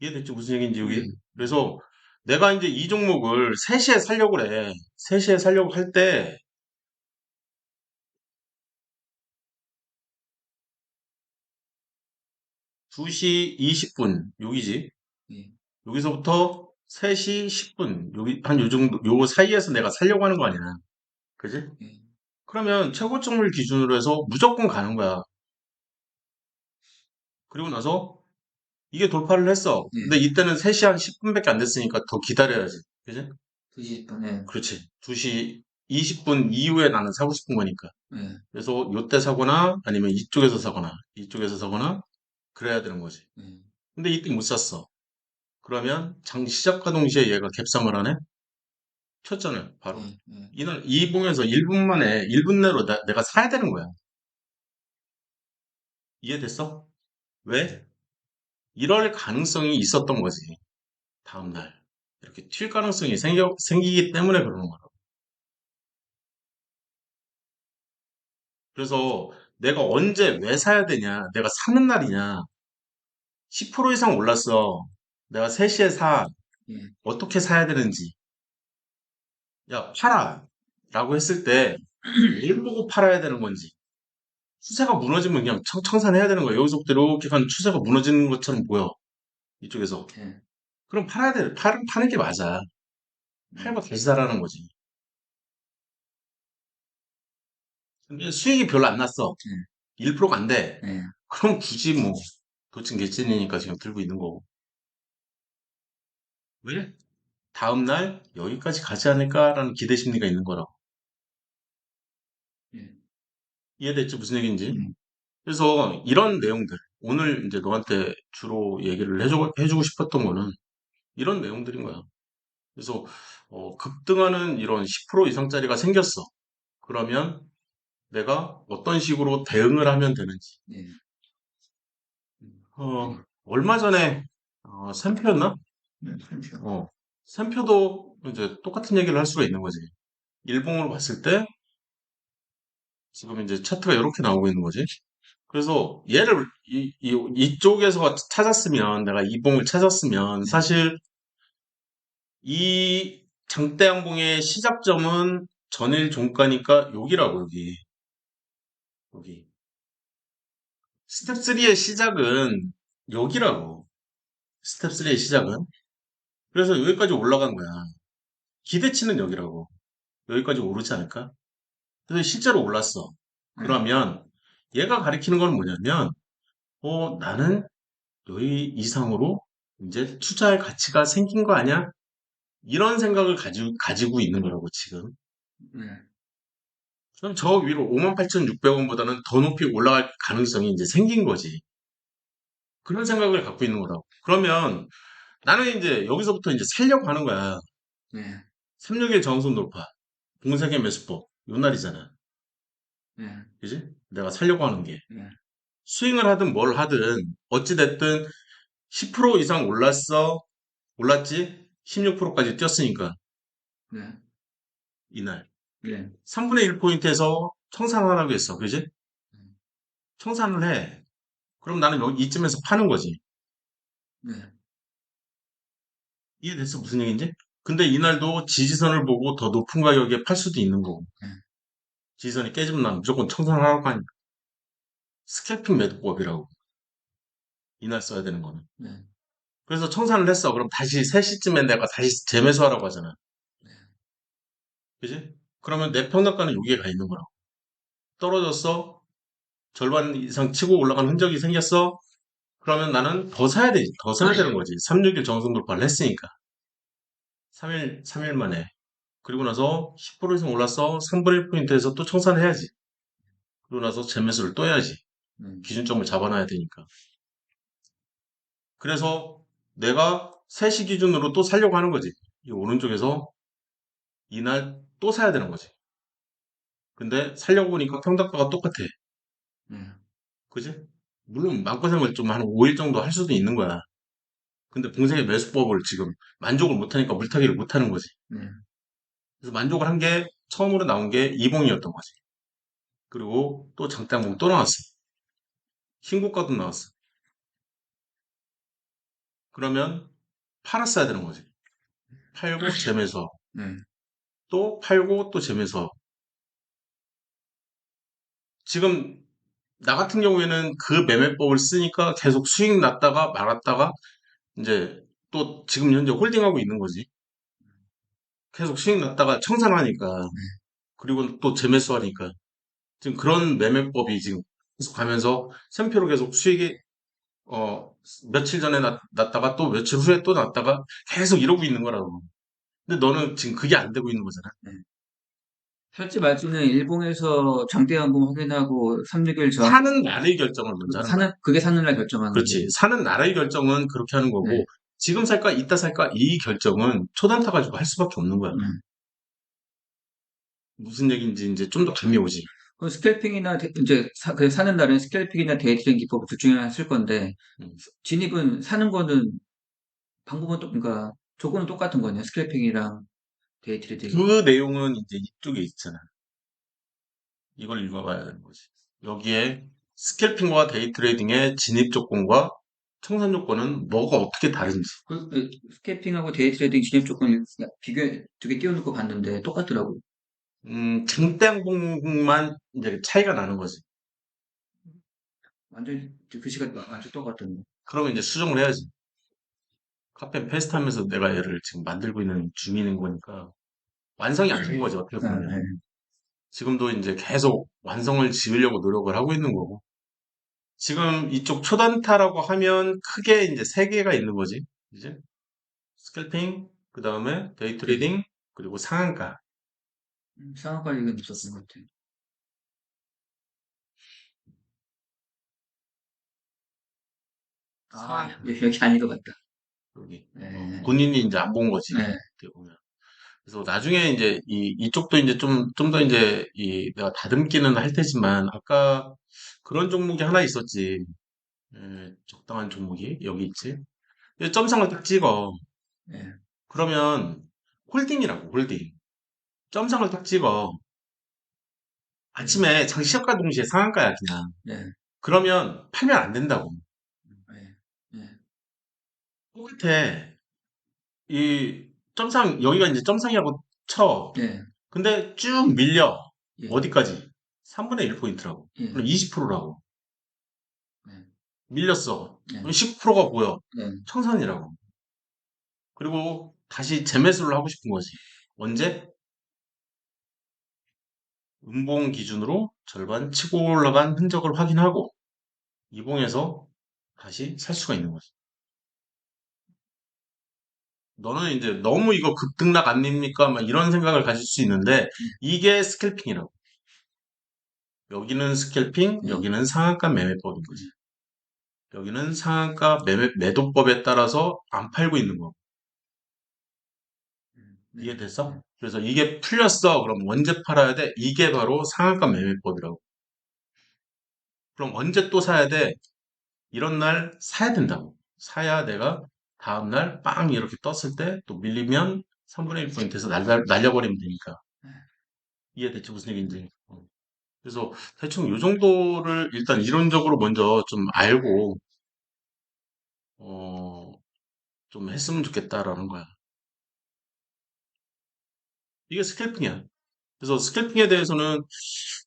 이해됐지? 무슨 얘기인지 예, 여기? 그래서 내가 이제 이 종목을 3시에 살려고 그래. 3시에 살려고 할 때 2시 20분 여기지. 예, 여기서부터 3시 10분, 여기, 한 요 정도, 요 사이에서 내가 살려고 하는 거 아니야. 그지? 예, 그러면 최고점을 기준으로 해서 무조건 가는 거야. 그리고 나서 이게 돌파를 했어. 근데 예, 이때는 3시 한 10분밖에 안 됐으니까 더 기다려야지. 그지? 2시 10분, 예, 그렇지. 2시 20분 이후에 나는 사고 싶은 거니까. 예, 그래서 요때 사거나 아니면 이쪽에서 사거나 이쪽에서 사거나 그래야 되는 거지. 예, 근데 이때 못 샀어. 그러면 장 시작과 동시에 얘가 갭상을 하네? 쳤잖아요. 바로. 예, 예, 이날 이봉에서 1분 만에 1분 내로 내가 사야 되는 거야. 이해됐어? 왜? 이럴 가능성이 있었던 거지. 다음날. 이렇게 튈 가능성이 생기기 때문에 그러는 거라고. 그래서 내가 언제 왜 사야 되냐? 내가 사는 날이냐? 10% 이상 올랐어. 내가 3시에 사. 예, 어떻게 사야 되는지. 야, 팔아. 라고 했을 때, 뭘 보고 팔아야 되는 건지. 추세가 무너지면 그냥 청산해야 되는 거야. 여기서부터 이렇게 가는 추세가 무너지는 것처럼 보여. 이쪽에서. 예, 그럼 팔아야 돼. 파는 게 맞아. 팔고 다시 사라는 거지. 근데 수익이 별로 안 났어. 1%가 안 돼. 예, 예, 그럼 굳이 뭐, 도친 개찐이니까 지금 들고 있는 거고. 왜? 다음날 여기까지 가지 않을까라는 기대 심리가 있는 거라고. 예, 이해됐지? 무슨 얘기인지? 음, 그래서 이런 내용들, 오늘 이제 너한테 주로 얘기를 해주고 싶었던 거는 이런 내용들인 거야. 그래서, 급등하는 이런 10% 이상짜리가 생겼어. 그러면 내가 어떤 식으로 대응을 하면 되는지. 예, 얼마 전에, 샘표였나? 그렇죠. 어, 샘표도 이제 똑같은 얘기를 할 수가 있는 거지. 일봉으로 봤을 때 지금 이제 차트가 이렇게 나오고 있는 거지. 그래서 얘를 이쪽에서 찾았으면 내가 이봉을 찾았으면 예, 사실 이 장대 양봉의 시작점은 전일 종가니까 여기라고. 여기 스텝 3의 시작은 여기라고. 스텝 3의 시작은. 그래서 여기까지 올라간 거야. 기대치는 여기라고. 여기까지 오르지 않을까? 그래서 실제로 올랐어. 예, 그러면 얘가 가리키는 건 뭐냐면, 나는 여기 이상으로 이제 투자할 가치가 생긴 거 아니야? 이런 생각을 가지고 있는 거라고, 지금. 예, 그럼 저 위로 58,600원보다는 더 높이 올라갈 가능성이 이제 생긴 거지. 그런 생각을 갖고 있는 거라고. 그러면 나는 이제 여기서부터 이제 살려고 하는 거야. 네, 361 정성 돌파, 공세계 매수법, 요 날이잖아. 네, 그지? 내가 살려고 하는 게. 네, 스윙을 하든 뭘 하든, 어찌됐든 10% 이상 올랐지? 16%까지 뛰었으니까, 네, 이날. 네, 3분의 1포인트에서 청산하라고 했어. 그지? 청산을 해. 그럼 나는 여기 이쯤에서 파는 거지. 네, 이해됐어? 무슨 얘기인지? 근데 이날도 지지선을 보고 더 높은 가격에 팔 수도 있는 거고. 네, 지지선이 깨지면 난 무조건 청산하라고 하니까. 스캘핑 매도법이라고. 이날 써야 되는 거는. 네, 그래서 청산을 했어. 그럼 다시 3시쯤에 내가 다시 재매수하라고 하잖아. 네, 그지? 그러면 내 평단가는 여기에 가 있는 거라고. 떨어졌어. 절반 이상 치고 올라간 흔적이 생겼어. 그러면 나는 더 사야 돼. 더 사야 되는 거지. 361 정성 돌파를 했으니까. 3일 만에. 그리고 나서 10% 이상 올랐어. 3분의 1포인트에서 또 청산해야지. 그러고 나서 재매수를 또 해야지. 네, 기준점을 잡아놔야 되니까. 그래서 내가 3시 기준으로 또 살려고 하는 거지. 이 오른쪽에서 이날 또 사야 되는 거지. 근데 살려고 보니까 평단가가 똑같아. 네, 그지? 물론 마음고생을 좀 한 5일 정도 할 수도 있는 거야. 근데 공세의 매수법을 지금 만족을 못하니까 물타기를 못하는 거지. 네. 그래서 만족을 한 게 처음으로 나온 게 이봉이었던 거지. 그리고 또 장대항공 또 나왔어. 신고가도 나왔어. 그러면 팔았어야 되는 거지. 팔고 재매수하고 네. 또 팔고 또 재매수하고. 지금 나 같은 경우에는 그 매매법을 쓰니까 계속 수익 났다가 말았다가 이제 또 지금 현재 홀딩하고 있는 거지. 계속 수익 났다가 청산하니까 그리고 또 재매수하니까 지금 그런 매매법이 지금 계속 가면서 샘표로 계속 수익이 어 며칠 전에 났다가 또 며칠 후에 또 났다가 계속 이러고 있는 거라고. 근데 너는 지금 그게 안 되고 있는 거잖아. 네. 살지 말지는 일봉에서 장대연봉 확인하고 361 저항 사는 날의 결정을 먼저 하는 거야. 그게 사는 날 결정하는 그렇지. 거고. 사는 날의 결정은 그렇게 하는 네, 거고 지금 살까 이따 살까 이 결정은 초단타 가지고 할 수밖에 없는 거야. 네. 무슨 얘기인지 이제 좀 더 감이 오지. 그 스캘핑이나 이제 그 사는 날은 스캘핑이나 데이트링 기법 둘 중에 하나 쓸 건데 음. 진입은 사는 거는 방법은 또 그러니까 조건은 똑같은 거네요. 스캘핑이랑 데이트레딩. 그 내용은 이제 이쪽에 있잖아. 이걸 읽어봐야 되는 거지. 여기에 스캘핑과 데이 트레이딩의 진입 조건과 청산 조건은 뭐가 어떻게 다른지. 스캘핑하고 데이트레딩 진입 조건 비교 두 개 띄워놓고 봤는데 똑같더라고. 장대 항목만 이제 차이가 나는 거지. 완전 글씨가 완전 똑같던데. 그러면 이제 수정을 해야지. 카페 페스트 하면서 내가 얘를 지금 만들고 있는 중인 거니까 완성이 안 된 거지, 어떻게 아, 보면. 네. 지금도 이제 계속 완성을 지으려고 노력을 하고 있는 거고. 지금 이쪽 초단타라고 하면 크게 이제 세 개가 있는 거지. 이제 스캘핑, 그 다음에 데이 네. 트레이딩, 그리고 상한가. 상한가 얘기는 있었던 것 같아요. 아, 상한가. 여기 아닌 것 같다. 여기. 네, 본인이 이제 안 본 거지. 네, 어떻게 보면. 그래서 나중에 이제 이쪽도 이제 좀 더 이제 내가 다듬기는 할 테지만 아까 그런 종목이 하나 있었지. 적당한 종목이 여기 있지. 이 점상을 딱 찍어. 네, 그러면 홀딩이라고, 홀딩. 점상을 딱 찍어. 아침에 장시 시작과 동시에 상한가야, 그냥. 네, 그러면 팔면 안 된다고. 네, 네, 똑같아. 이 점상, 여기가 이제 점상이라고 쳐. 네, 근데 쭉 밀려. 예, 어디까지? 3분의 1포인트라고. 예, 그럼 20%라고. 네, 밀렸어. 네, 그럼 10%가 보여. 네, 청산이라고. 그리고 다시 재매수를 하고 싶은 거지. 언제? 음봉 기준으로 절반 치고 올라간 흔적을 확인하고 이봉에서 다시 살 수가 있는 거지. 너는 이제 너무 이거 급등락 아닙니까? 막 이런 생각을 가질 수 있는데 이게 스캘핑이라고. 여기는 스캘핑, 예. 여기는 상한가 매매법인 거지. 여기는 상한가 매도법에 따라서 안 팔고 있는 거. 네. 네. 이해됐어? 그래서 이게 풀렸어. 그럼 언제 팔아야 돼? 이게 바로 상한가 매매법이라고. 그럼 언제 또 사야 돼? 이런 날 사야 된다고. 사야 내가 다음날 빵 이렇게 떴을 때 또 밀리면 3분의 1포인트에서 날려버리면 되니까. 이해됐지? 무슨 얘기인지. 그래서 대충 요 정도를 일단 이론적으로 먼저 좀 알고, 어, 좀 했으면 좋겠다라는 거야. 이게 스캘핑이야. 그래서 스캘핑에 대해서는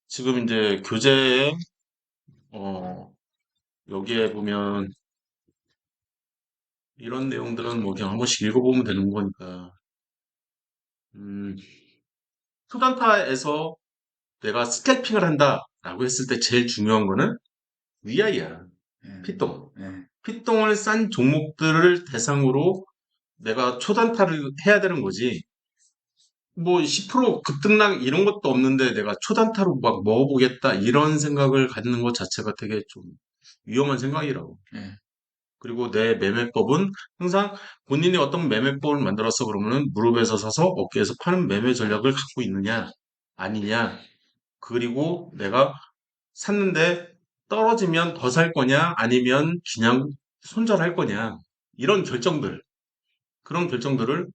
지금 이제 교재에, 어, 여기에 보면 이런 내용들은 뭐 그냥 한 번씩 읽어보면 되는 거니까. 음, 초단타에서 내가 스캘핑을 한다라고 했을 때 제일 중요한 거는 위아이야. 예. 피똥. 예. 피똥을 싼 종목들을 대상으로 내가 초단타를 해야 되는 거지. 뭐 10% 급등락 이런 것도 없는데 내가 초단타로 막 먹어보겠다 이런 생각을 갖는 것 자체가 되게 좀 위험한 생각이라고. 예. 그리고 내 매매법은 항상 본인이 어떤 매매법을 만들었어 그러면은 무릎에서 사서 어깨에서 파는 매매 전략을 갖고 있느냐 아니냐 그리고 내가 샀는데 떨어지면 더 살 거냐 아니면 그냥 손절할 거냐 이런 결정들 그런 결정들을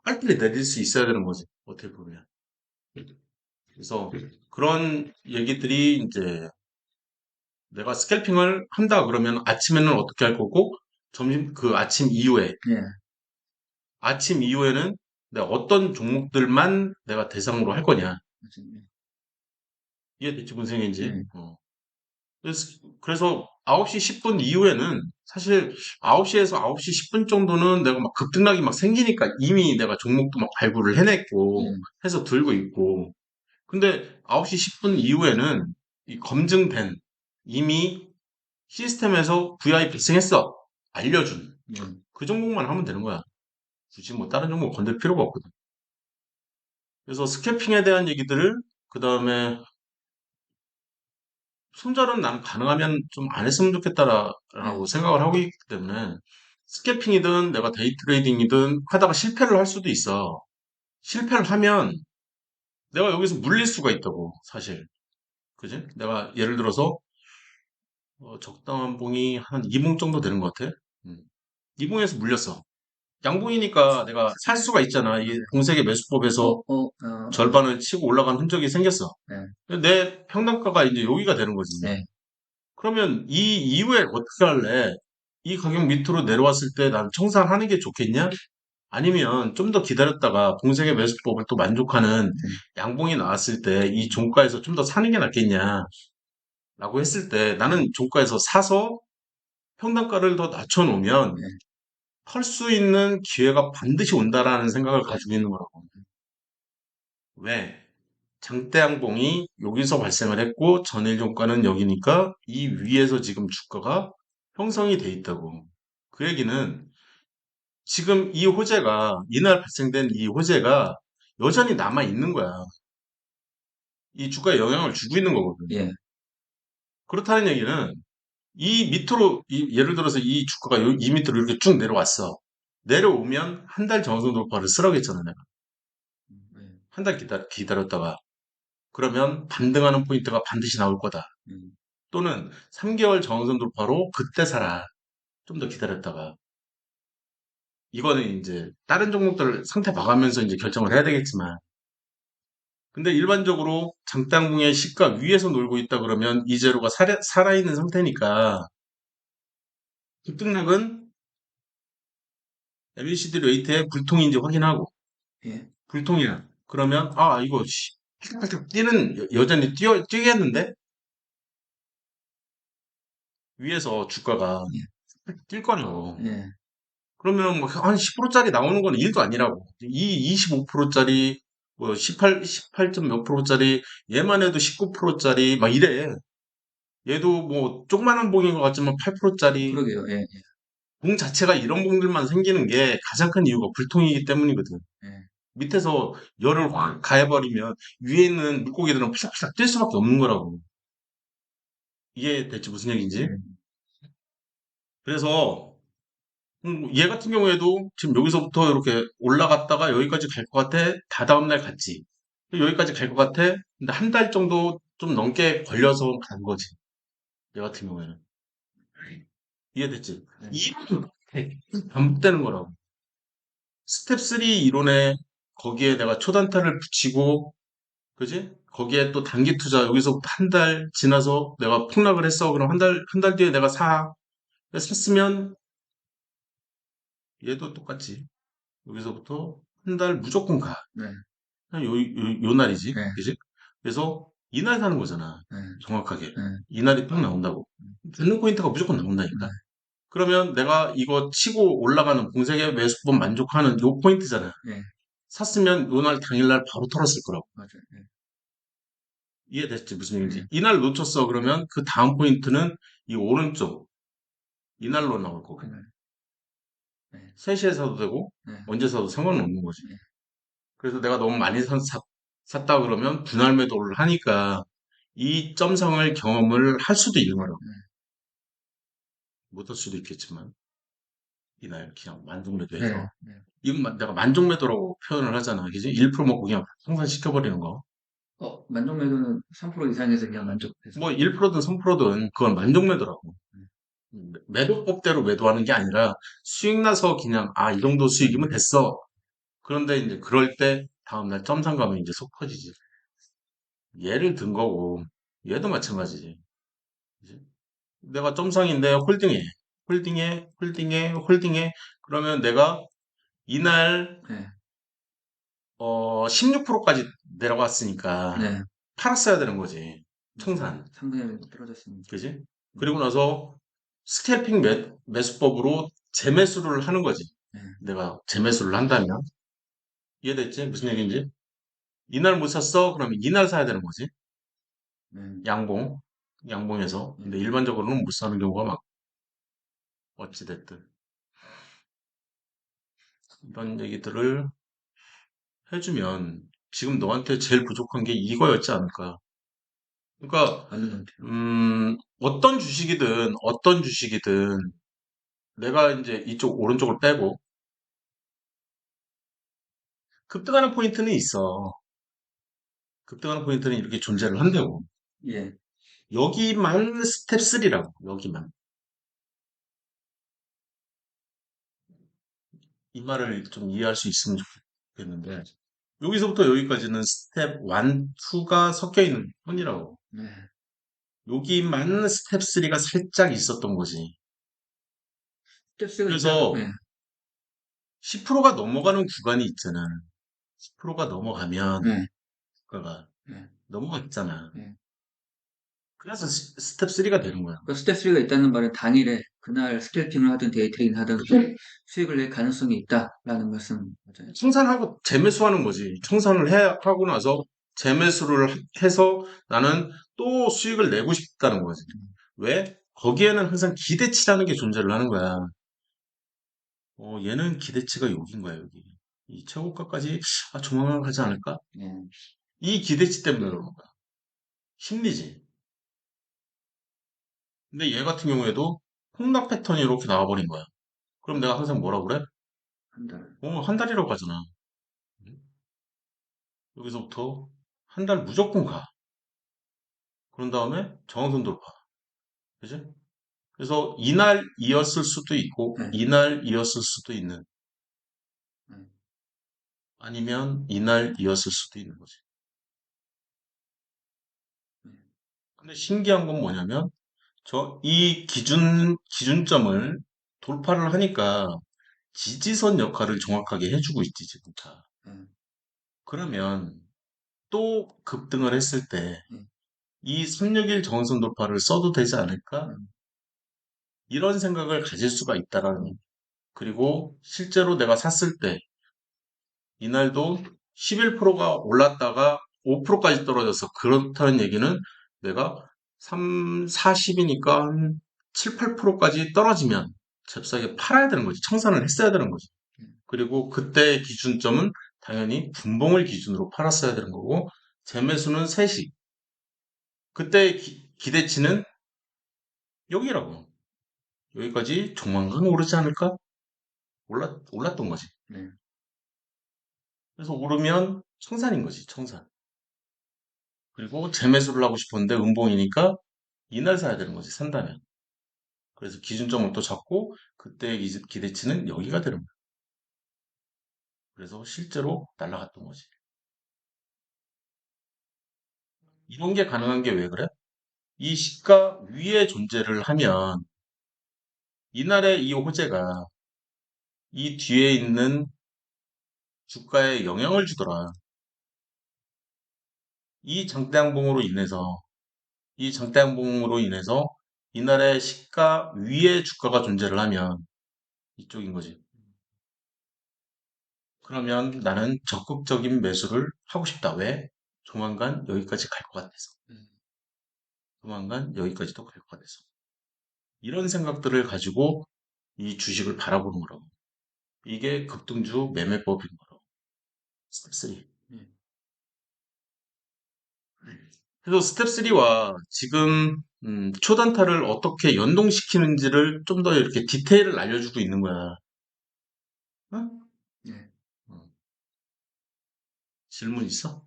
빨리 내릴 수 있어야 되는 거지 어떻게 보면 그래서 그런 얘기들이 이제 내가 스캘핑을 한다 그러면 아침에는 어떻게 할 거고 점심 그 예. 아침 이후에는 내가 어떤 종목들만 내가 대상으로 할 거냐 맞습니다. 이해됐지 무슨 생인지 예. 그래서 9시 10분 이후에는 사실 9시에서 9시 10분 정도는 내가 막 급등락이 막 생기니까 이미 내가 종목도 막 발굴을 해냈고 예. 해서 들고 있고 근데 9시 10분 이후에는 이 검증된 이미 시스템에서 VI 발생했어. 알려준. 예. 그 종목만 하면 되는 거야. 굳이 뭐 다른 종목 건들 필요가 없거든. 그래서 스캐핑에 대한 얘기들을 그 다음에 손절은 난 가능하면 좀 안 했으면 예. 좋겠다라고 생각을 하고 있기 때문에 스캐핑이든 내가 데이 트레이딩이든 하다가 실패를 할 수도 있어. 실패를 하면 내가 여기서 물릴 수가 있다고 사실. 그지? 내가 예를 들어서 적당한 봉이 한 2봉 정도 되는 것 같아. 2봉에서 물렸어. 양봉이니까 내가 살 수가 있잖아. 이 공세의 매수법에서 절반을 치고 올라간 흔적이 생겼어. 예. 내 평단가가 이제 여기가 되는 거지. 예. 그러면 이 이후에 어떻게 할래? 이 가격 밑으로 내려왔을 때 난 청산하는 게 좋겠냐? 아니면 좀 더 기다렸다가 공세의 매수법을 또 만족하는 양봉이 나왔을 때 이 종가에서 좀 더 사는 게 낫겠냐? 라고 했을 때 나는 종가에서 사서 평단가를 더 낮춰놓으면 예. 털 수 있는 기회가 반드시 온다라는 생각을 가지고 있는 거라고. 왜? 장대양봉이 여기서 발생을 했고 전일 종가는 여기니까 이 위에서 지금 주가가 형성이 돼 있다고. 그 얘기는 지금 이 호재가 이날 발생된 이 호재가 여전히 남아 있는 거야. 이 주가에 영향을 주고 있는 거거든. 예. 그렇다는 얘기는 이 밑으로 예를 들어서 이 주가가 이 밑으로 이렇게 쭉 내려왔어. 내려오면 한 달 정상 돌파를 쓰라겠잖아, 내가. 예. 한 달 기다렸다가 그러면 반등하는 포인트가 반드시 나올 거다. 음. 또는 3개월 저항선 돌파로 그때 사라. 좀 더 기다렸다가. 이거는 이제 다른 종목들 상태 봐가면서 이제 결정을 해야 되겠지만. 근데 일반적으로 장땅붕의 시가 위에서 놀고 있다 그러면 이 재료가 살아있는 상태니까 급등락은 MACD 레이트의 불통인지 확인하고 예. 불통이야. 그러면 이거 팔짝팔짝 뛰는 여전히 뛰겠는데 위에서 주가가 뛸 거라고. 예. 그러면 뭐 한 10%짜리 나오는 건 일도 아니라고. 이 25%짜리 뭐 18점 몇 프로짜리 얘만 해도 19%짜리 막 이래. 얘도 뭐 조그마한 봉인 것 같지만 8%짜리 그러게요. 예. 예. 봉 자체가 이런 봉들만 생기는 게 가장 큰 이유가 불통이기 때문이거든. 예. 밑에서 열을 확 가해버리면 위에 있는 물고기들은 푸싹푸싹 뛸 수밖에 없는 거라고. 이해됐지? 무슨 얘기인지? 음, 그래서 얘 같은 경우에도 지금 여기서부터 이렇게 올라갔다가 여기까지 갈 것 같아. 다 다음날 갔지. 여기까지 갈 것 같아. 근데 한 달 정도 좀 넘게 걸려서 간 거지. 얘 같은 경우에는. 이해됐지? 네, 이런 반복되는 거라고. 스텝 3 이론에 거기에 내가 초단타를 붙이고, 그지? 거기에 또 단기 투자, 여기서부터 한 달 지나서 내가 폭락을 했어. 그럼 한 달 뒤에 내가 사. 샀으면 얘도 똑같지. 여기서부터 한 달 무조건 가. 네, 요 날이지. 네, 그지? 그래서 이날 사는 거잖아. 네, 정확하게. 네, 이날이 딱 나온다고. 붙는 포인트가 무조건 네, 나온다니까. 그러면 내가 이거 치고 올라가는 공세의 매수법 만족하는 요 포인트잖아. 네, 샀으면 요 날 당일날 바로 털었을 거라고. 맞아요. 네, 이해됐지? 무슨 얘기인지. 네, 이날 놓쳤어. 그러면 그 다음 포인트는 이 오른쪽, 이날로 나올 거고. 그날, 네, 3시에 사도 되고, 네, 언제 사도 상관은 없는 거지. 네, 그래서 내가 너무 많이 샀다 그러면 분할 매도를 하니까 이 점상을 경험을 할 수도 있는 거라고. 네, 못 할 수도 있겠지만, 이날 그냥 만족 네, 매도해서. 네. 이건 내가 만족 매도라고 표현을 하잖아. 그지? 1% 먹고 그냥 상산시켜버리는 거. 만족 매도는 3% 이상에서 그냥 만족해서. 뭐 1%든 3%든 그건 만족 매도라고. 음, 매도법대로 매도하는 게 아니라 수익 나서 그냥 아, 이 정도 수익이면 됐어. 그런데 이제 그럴 때 다음날 점상 가면 이제 속 터지지. 얘를 든 거고 얘도 마찬가지지. 그지? 내가 점상인데 홀딩해. 홀딩해. 그러면 내가 이날 네, 16%까지 내려갔으니까 네, 팔았어야 되는 거지. 맞아요. 청산. 3분의 1 떨어졌습니다. 그지? 음, 그리고 나서 스캘핑 매수법으로 재매수를 하는 거지. 네, 내가 재매수를 한다면. 이해됐지? 무슨 얘기인지? 이날 못 샀어? 그러면 이날 사야 되는 거지. 네, 양봉. 양봉에서. 네, 근데 일반적으로는 못 사는 경우가 막, 어찌됐든. 이런 얘기들을 해주면 지금 너한테 제일 부족한 게 이거였지 않을까. 그러니까, 맞는 것 같아요. 어떤 주식이든 내가 이제 이쪽 오른쪽을 빼고 급등하는 포인트는 있어. 급등하는 포인트는 이렇게 존재를 한다고. 예, 여기만 스텝 3라고, 여기만. 이 말을 좀 이해할 수 있으면 좋겠는데, 여기서부터 여기까지는 스텝 1, 2가 섞여 있는 뿐이라고. 네. 여기만 스텝 3가 살짝 있었던 거지. 스텝스가 있다는, 그래서 네, 10%가 넘어가는 구간이 있잖아. 10%가 넘어가면, 네, 그가 네, 넘어갔잖아. 네. 그래서 스텝 3가 되는 거야. 그 스텝3가 있다는 말은 당일에 그날 스캘핑을 하든 데이트레이딩 하든 수익을 낼 가능성이 있다라는 말씀 맞아요. 청산하고 재매수하는 거지. 하고 나서 재매수를 해서 나는 또 수익을 내고 싶다는 거지. 왜? 거기에는 항상 기대치라는 게 존재를 하는 거야. 얘는 기대치가 여긴 거야, 여기. 이 최고가까지, 아, 조만간 가지 않을까? 네, 이 기대치 때문에 그러는 거야. 심리지. 근데 얘 같은 경우에도 폭락 패턴이 이렇게 나와버린 거야. 그럼 내가 항상 뭐라 그래? 한 달. 한 달이라고 하잖아. 여기서부터 한 달 무조건 가. 그런 다음에 정항선 돌파. 그지? 그래서 이날이었을 수도 있고, 네, 이날이었을 수도 있는, 네, 아니면 이날이었을 수도 있는 거지. 네, 근데 신기한 건 뭐냐면, 이 기준점을 돌파를 하니까 지지선 역할을 정확하게 해주고 있지, 지금 다. 네, 그러면 또 급등을 했을 때, 네, 이 361 정선 돌파를 써도 되지 않을까? 네, 이런 생각을 가질 수가 있다라는 거예요. 그리고 실제로 내가 샀을 때, 이날도 11%가 올랐다가 5%까지 떨어져서 그렇다는 얘기는 내가 40이니까 한 7, 8%까지 떨어지면 잽싸게 팔아야 되는 거지. 청산을 했어야 되는 거지. 그리고 그때의 기준점은 당연히 분봉을 기준으로 팔았어야 되는 거고, 재매수는 3시. 그때의 기대치는 여기라고. 여기까지 조만간 오르지 않을까? 올랐던 거지. 네. 그래서 오르면 청산인 거지, 청산. 그리고 재매수를 하고 싶었는데 음봉이니까 이날 사야 되는 거지, 산다면. 그래서 기준점을 또 잡고 그때 기대치는 여기가 되는 거야. 그래서 실제로 날아갔던 거지. 이런 게 가능한 게 왜 그래? 이 시가 위에 존재를 하면 이날의 이 호재가 이 뒤에 있는 주가에 영향을 주더라. 이 장대양봉으로 인해서 이 장대양봉으로 인해서 이날의 시가 위에 주가가 존재를 하면 이쪽인 거지. 그러면 나는 적극적인 매수를 하고 싶다. 왜? 조만간 여기까지 갈 것 같아서. 음, 조만간 여기까지도 갈 것 같아서. 이런 생각들을 가지고 이 주식을 바라보는 거라고. 이게 급등주 매매법인 거라고. 스텝 3. 네. 그래서 스텝 3와 지금 초단타를 어떻게 연동시키는지를 좀 더 이렇게 디테일을 알려주고 있는 거야. 응? 네. 어, 질문 있어?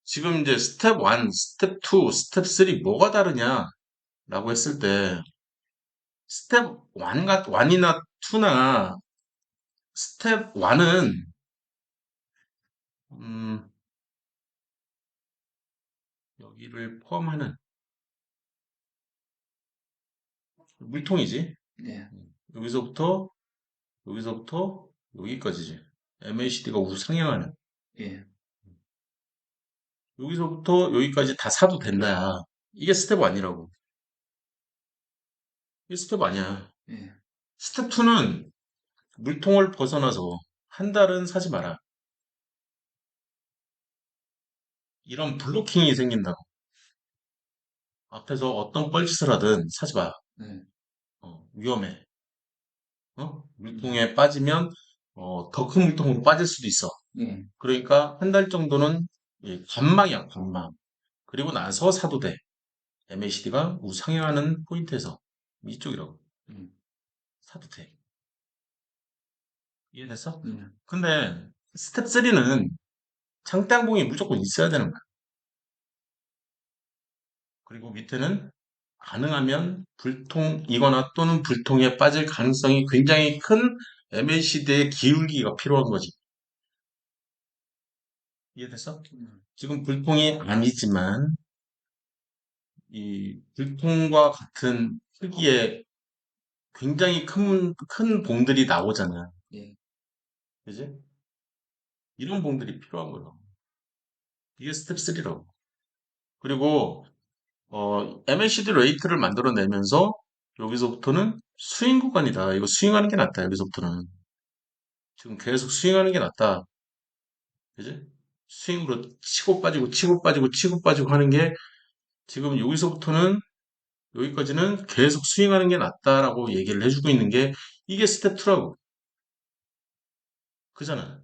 지금 이제 스텝 1, 스텝 2, 스텝 3 뭐가 다르냐라고 했을 때 스텝 1이나 2나 스텝 1은 여기를 포함하는 물통이지. 네. 여기서부터 여기서부터 여기까지지. MACD가 우상향하는 예. 여기서부터 여기까지 다 사도 된다야. 이게 스텝 1이라고. 이게 스텝 아니야. 예. 스텝 2는 물통을 벗어나서 한 달은 사지 마라. 이런 블로킹이 생긴다고. 앞에서 어떤 뻘짓을 하든 사지 마. 네. 위험해. 음, 물통에 빠지면 더 큰 물통으로 빠질 수도 있어. 예. 그러니까 한 달 정도는 관망이야, 관망. 그리고 나서 사도 돼. MACD가 우상향하는 포인트에서 이쪽이라고 음, 사도 돼. 이해됐어? 음, 근데 스텝 3는 장대양봉이 무조건 있어야 되는 거야. 그리고 밑에는 가능하면 불통이거나 또는 불통에 빠질 가능성이 굉장히 큰 MACD의 기울기가 필요한 거지. 이해됐어? 음, 지금 불통이 아니지만 이 불통과 같은 크기의 굉장히 큰 봉들이 나오잖아. 예. 그지? 이런 봉들이 필요한 거야. 이게 스텝 3라고. 그리고 MACD 레이트를 만들어내면서 여기서부터는 스윙 구간이다. 이거 스윙하는 게 낫다. 여기서부터는. 지금 계속 스윙하는 게 낫다. 그지? 스윙으로 치고 빠지고 치고 빠지고 치고 빠지고 하는 게 지금 여기서부터는 여기까지는 계속 스윙하는 게 낫다라고 얘기를 해주고 있는 게 이게 스텝 2라고. 그잖아.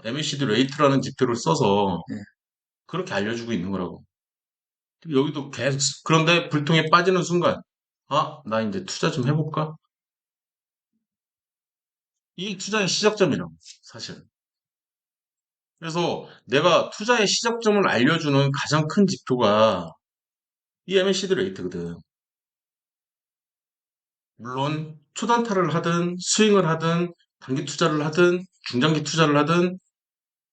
MACD 레이트라는 지표를 써서 네. 그렇게 알려주고 있는 거라고. 여기도 계속, 그런데 불통에 빠지는 순간, 아, 나 이제 투자 좀 해볼까? 이게 투자의 시작점이라고, 사실은. 그래서 내가 투자의 시작점을 알려주는 가장 큰 지표가 이 MACD 레이트거든. 물론, 초단타를 하든, 스윙을 하든, 단기 투자를 하든, 중장기 투자를 하든,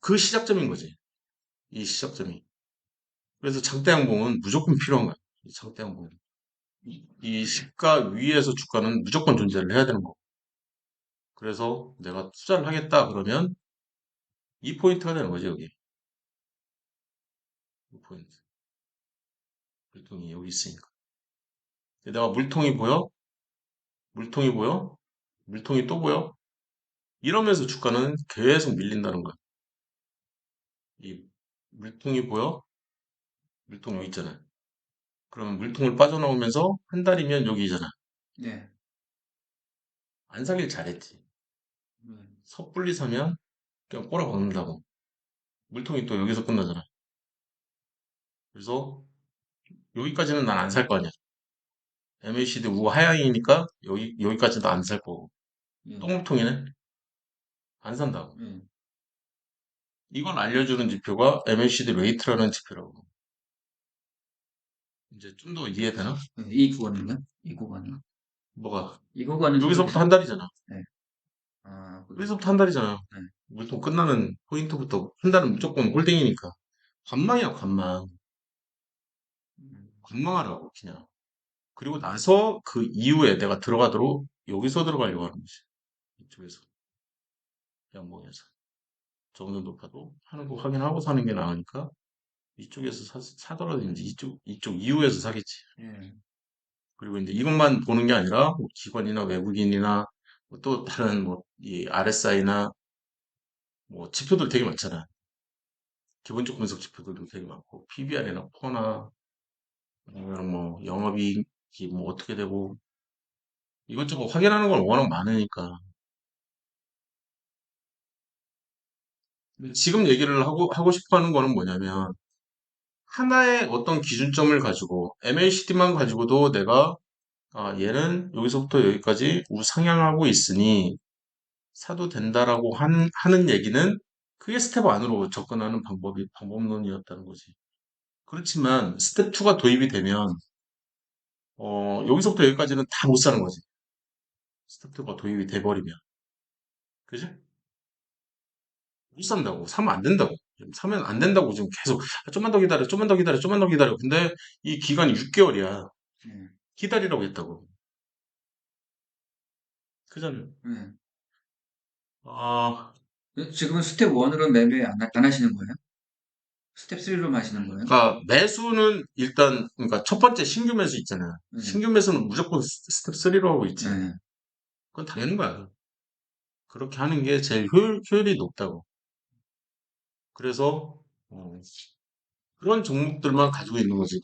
그 시작점인 거지. 이 시작점이. 그래서 장대양봉은 무조건 필요한 거야. 이 장대양봉. 이 시가 위에서 주가는 무조건 존재를 해야 되는 거. 그래서 내가 투자를 하겠다 그러면 이 포인트가 되는 거지, 여기. 이 포인트. 물통이 여기 있으니까. 내가 물통이 보여? 물통이 보여? 물통이 또 보여? 이러면서 주가는 계속 밀린다는 거야. 이 물통이 보여? 물통 여기 있잖아. 그러면 물통을 빠져나오면서 한 달이면 여기잖아. 네. 안 사길 잘했지. 음, 섣불리 사면 그냥 꼬라박는다고. 물통이 또 여기서 끝나잖아. 그래서 여기까지는 난 안 살 거 아니야. MACD 우하향이니까 여기까지도 안 살 거고. 예, 똥통이네? 안 산다고. 예, 이걸 알려주는 지표가 MACD 레이트라는 지표라고. 이제 좀 더 이해되나? 예. 이 구간은요? 이 구간은? 뭐가? 이 구간은 사도 여기서부터 되죠? 한 달이잖아. 네. 아, 그래요? 여기서부터 한 달이잖아. 네. 물통 끝나는 포인트부터 한 달은 무조건 홀딩이니까. 관망이야, 관망. 음, 관망하라고, 그냥. 그리고 나서 그 이후에 내가 들어가도록 여기서 들어가려고 하는 거지. 이쪽에서. 양봉에서. 정도 높아도 하는 거 확인하고 사는 게 나으니까 이쪽에서 사더라도 이제 이쪽 이후에서 사겠지. 예, 그리고 이제 이것만 보는 게 아니라 뭐 기관이나 외국인이나 뭐또 다른 뭐 이 RSI나 뭐 지표들 되게 많잖아. 기본적 분석 지표들도 되게 많고 PBR이나 포나 아니면 뭐 영업이익이 뭐 어떻게 되고 이것저것 확인하는 건 워낙 많으니까. 근데 지금 얘기를 하고 싶어 하는 거는 뭐냐면 하나의 어떤 기준점을 가지고 MACD만 가지고도 내가 얘는 여기서부터 여기까지 우상향하고 있으니 사도 된다라고 하는 얘기는 그게 스텝 안으로 접근하는 방법론이었다는 거지. 그렇지만 스텝 2가 도입이 되면 여기서부터 여기까지는 다 못 사는 거지. 스텝 2가 도입이 돼버리면. 그지? 못 산다고. 사면 안 된다고. 사면 안 된다고 지금 계속 좀만 더 기다려, 좀만 더 기다려, 좀만 더 기다려. 근데 이 기간이 6개월이야. 예, 기다리라고 했다고. 그잖아요. 예. 아, 지금은 스텝 1으로 매매 안 하시는 거예요? 스텝 3로 하시는 거예요? 그러니까 매수는 일단 그러니까 첫 번째 신규 매수 있잖아요. 예, 신규 매수는 무조건 스텝 3로 하고 있지. 예. 그건 당연한 거야. 그렇게 하는 게 제일 효율이 높다고. 그래서 그런 종목들만 가지고 있는 거지.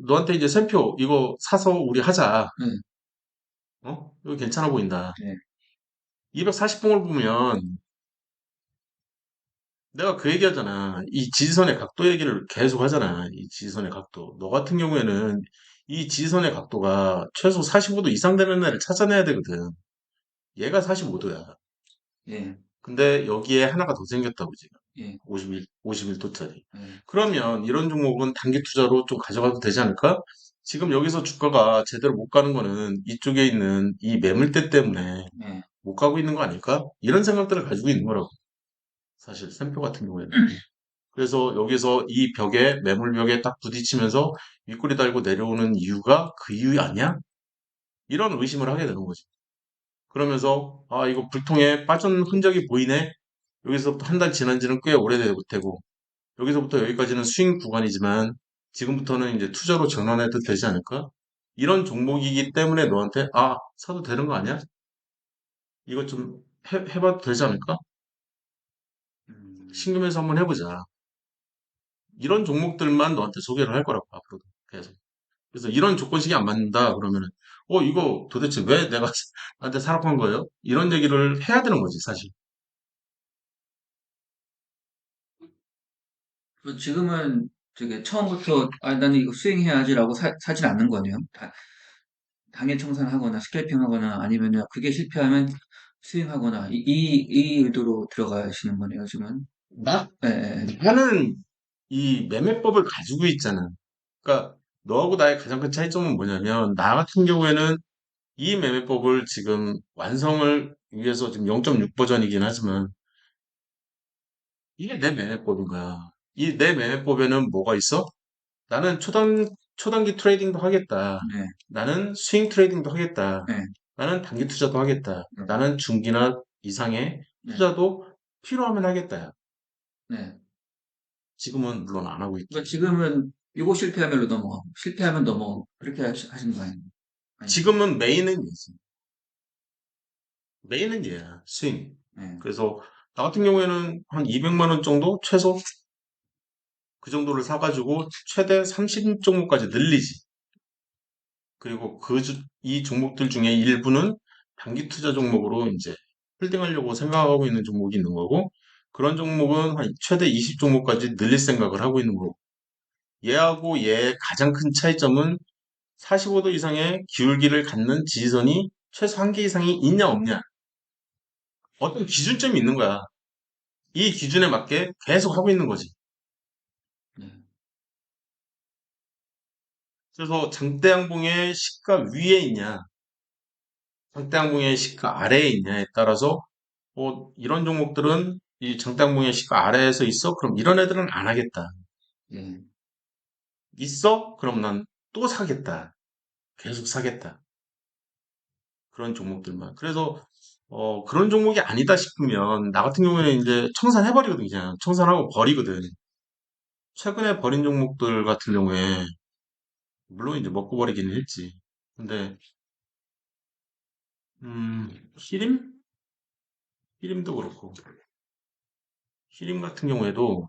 너한테 이제 샘표 이거 사서 우리 하자. 예, 이거 괜찮아 보인다. 예, 240봉을 보면 내가 그 얘기하잖아. 이 지지선의 각도 얘기를 계속 하잖아. 이 지지선의 각도. 너 같은 경우에는 이 지지선의 각도가 최소 45도 이상 되는 애를 찾아내야 되거든. 얘가 45도야. 예, 근데 여기에 하나가 더 생겼다고 지금. 예, 51도짜리. 예, 그러면 이런 종목은 단기 투자로 좀 가져가도 되지 않을까? 지금 여기서 주가가 제대로 못 가는 거는 이쪽에 있는 이 매물대 때문에 예. 못 가고 있는 거 아닐까? 이런 생각들을 가지고 있는 거라고. 사실 샘표 같은 경우에는. 그래서 여기서 이 벽에 매물벽에 딱 부딪히면서 윗꼬리 달고 내려오는 이유가 그 이유 아니야? 이런 의심을 하게 되는 거지. 그러면서 이거 불통에 빠진 흔적이 보이네. 여기서부터 한 달 지난 지는 꽤 오래되고 여기서부터 여기까지는 스윙 구간이지만 지금부터는 이제 투자로 전환해도 되지 않을까? 이런 종목이기 때문에 너한테 사도 되는 거 아니야? 이거 좀 해봐도 되지 않을까? 음, 신금에서 한번 해보자. 이런 종목들만 너한테 소개를 할 거라고 앞으로도 계속. 그래서 이런 조건식이 안 맞는다 그러면은 이거 도대체 왜 내가 나한테 사라고 한 거예요? 이런 얘기를 해야 되는 거지 사실. 지금은 저게 처음부터 나는 이거 수행해야지라고 사진 않는 거네요. 당일 청산하거나 스캘핑하거나 아니면은 그게 실패하면 수행하거나 이 의도로 들어가시는 거네요, 지금은. 나? 예, 예, 나는 이 매매법을 가지고 있잖아. 그러니까 너하고 나의 가장 큰 차이점은 뭐냐면 나 같은 경우에는 이 매매법을 지금 완성을 위해서 지금 0.6 버전이긴 하지만 이게 내 매매법인 거야. 이 내 매매법에는 뭐가 있어? 나는 초단기 트레이딩도 하겠다. 예, 나는 스윙 트레이딩도 하겠다. 예, 나는 단기 투자도 하겠다. 나는 중기나 이상의 예, 예. 투자도 필요하면 하겠다. 네. 지금은 물론 안 하고 그러니까 있지. 지금은 이거 실패하면 넘어가고 실패하면 넘어가고 그렇게 하시는 거 아니에요? 아니죠. 지금은 메인은 얘지. 메인은 얘야. 스윙. 예, 그래서 나 같은 경우에는 한 200만 원 정도 최소 그 정도를 사가지고 최대 30 종목까지 늘리지. 그리고 이 종목들 중에 일부는 단기 투자 종목으로 이제 홀딩하려고 생각하고 있는 종목이 있는 거고, 그런 종목은 한 최대 20 종목까지 늘릴 생각을 하고 있는 거고, 얘하고 얘의 가장 큰 차이점은 45도 이상의 기울기를 갖는 지지선이 최소 한 개 이상이 있냐 없냐. 어떤 기준점이 있는 거야. 이 기준에 맞게 계속 하고 있는 거지. 네, 그래서 장대양봉의 시가 위에 있냐, 장대양봉의 시가 아래에 있냐에 따라서 이런 종목들은 이 장대양봉의 시가 아래에서 있어? 그럼 이런 애들은 안 하겠다. 예, 있어? 그럼 난 또 사겠다. 계속 사겠다. 그런 종목들만. 그래서 그런 종목이 아니다 싶으면 나 같은 경우에는 이제 청산해버리거든. 그냥 청산하고 버리거든. 최근에 버린 종목들 같은 경우에 물론 이제 먹고 버리기는 했지. 근데 히림? 히림도 그렇고 히림 같은 경우에도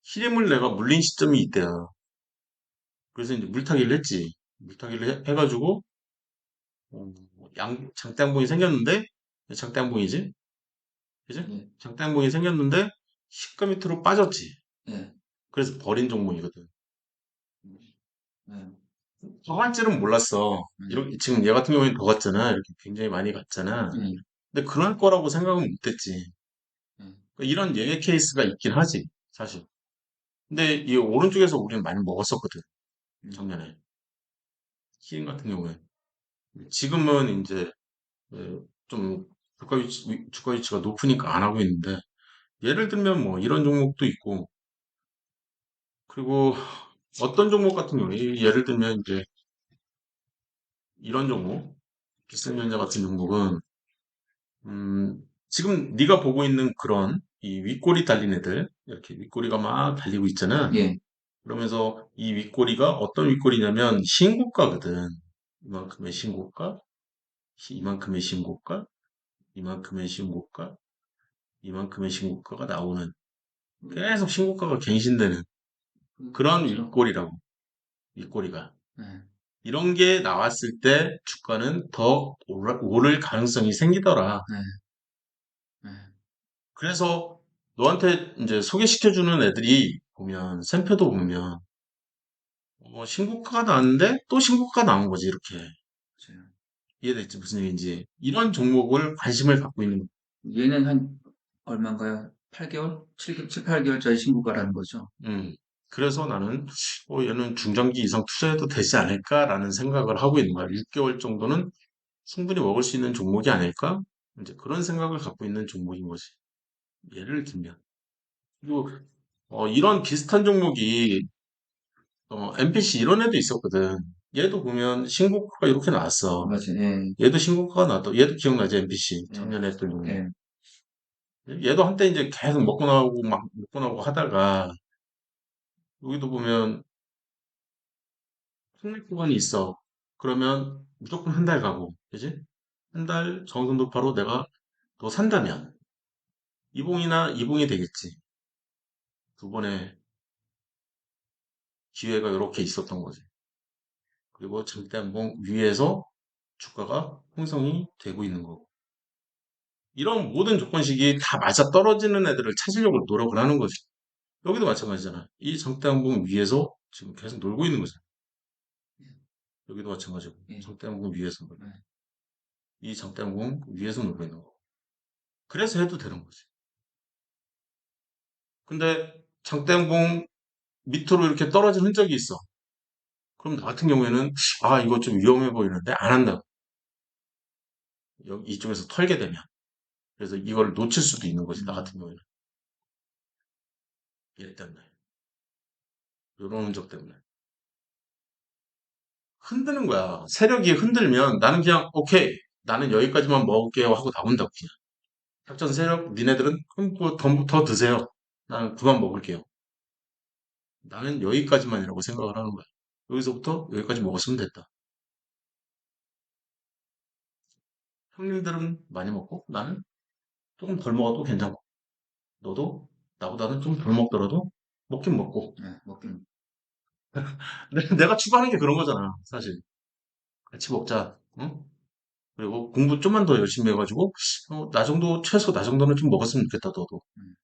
히림을 내가 물린 시점이 있대요. 그래서 이제 물타기를 했지. 물타기를 해가지고 장대양봉이 생겼는데 장대양봉이지, 그지? 예, 장대양봉이 생겼는데 시가 밑으로 빠졌지. 예, 그래서 버린 종목이거든. 예, 더 갈 줄은 몰랐어. 예, 이렇게 지금 얘 같은 경우에는 더 갔잖아. 이렇게 굉장히 많이 갔잖아. 예, 근데 그럴 거라고 생각은 못했지. 예, 그러니까 이런 예외 케이스가 있긴 하지, 사실. 근데 이 오른쪽에서 우리는 많이 먹었었거든, 예, 작년에. 키링 같은 경우에. 지금은 이제 좀 주가 위치가 높으니까 안 하고 있는데, 예를 들면 뭐 이런 종목도 있고, 그리고 어떤 종목 같은 경우에, 예를 들면 이제 이런 종목, 기술연자 같은 종목은, 지금 네가 보고 있는 그런 이 윗꼬리 달린 애들, 이렇게 윗꼬리가 막 달리고 있잖아. 예, 그러면서 이 윗꼬리가 어떤 윗꼬리냐면 신고가거든. 이만큼의 신고가, 이만큼의 신고가, 이만큼의 신고가, 이만큼의 신고가가 나오는, 계속 신고가가 갱신되는 그런 그렇죠. 윗꼬리라고. 윗꼬리가. 예, 이런 게 나왔을 때 주가는 더 오를 가능성이 생기더라. 예, 예, 그래서 너한테 이제 소개시켜주는 애들이 보면, 샘표도 보면, 신고가가 나왔는데 또 신고가가 나온 거지, 이렇게. 맞아요. 이해됐지? 무슨 얘기인지. 이런 종목을 관심을 갖고 있는 얘는 한 얼마인가요? 8개월? 7, 8개월짜리 신고가라는 거죠. 음. 그래서 나는, 얘는 중장기 이상 투자해도 되지 않을까라는 생각을 하고 있는 거야. 6개월 정도는 충분히 먹을 수 있는 종목이 아닐까? 이제 그런 생각을 갖고 있는 종목인 거지. 예를 들면. 그리고, 이런 비슷한 종목이, MPC 이런 애도 있었거든. 얘도 보면 신고가가 이렇게 나왔어. 맞아요. 예, 얘도 신고가가 나왔다. 얘도 기억나지, MPC. 예, 작년에 했던 종목. 예, 얘도 한때 이제 계속 먹고 나오고 막 먹고 나오고 하다가, 여기도 보면 폭락 구간이 있어. 그러면 무조건 한 달 가고, 그지? 한 달 정도 바로 내가 더 산다면 이봉이나 이봉이 되겠지. 두 번의 기회가 이렇게 있었던 거지. 그리고 절대 한봉 위에서 주가가 형성이 되고 있는 거고. 이런 모든 조건식이 다 맞아 떨어지는 애들을 찾으려고 노력을 하는 거지. 여기도 마찬가지잖아. 이 장대양봉 위에서 지금 계속 놀고 있는 거잖아. 여기도 마찬가지고. 예, 장대양봉 위에서 놀고. 예, 이 장대양봉 위에서 놀고 있는 거고. 그래서 해도 되는 거지. 근데 장대양봉 밑으로 이렇게 떨어진 흔적이 있어. 그럼 나 같은 경우에는 이거 좀 위험해 보이는데 안 한다고. 이쪽에서 털게 되면. 그래서 이걸 놓칠 수도 있는 거지. 나 음, 같은 경우에는. 얘 때문에. 이런 흔적 때문에. 흔드는 거야. 세력이 흔들면 나는 그냥 오케이. 나는 여기까지만 먹을게요 하고 나온다고 그냥. 작전 세력 니네들은 그럼 더 드세요. 나는 그만 먹을게요. 나는 여기까지만이라고 생각을 하는 거야. 여기서부터 여기까지 먹었으면 됐다. 형님들은 많이 먹고 나는 조금 덜 먹어도 괜찮고 너도 나보다는 좀 덜 먹더라도 먹긴 먹고 예, 먹긴, 내가 추구하는 게 그런 거잖아 사실. 같이 먹자. 응? 그리고 공부 좀만 더 열심히 해가지고 나 정도 최소 나 정도는 좀 먹었으면 좋겠다 너도. 음,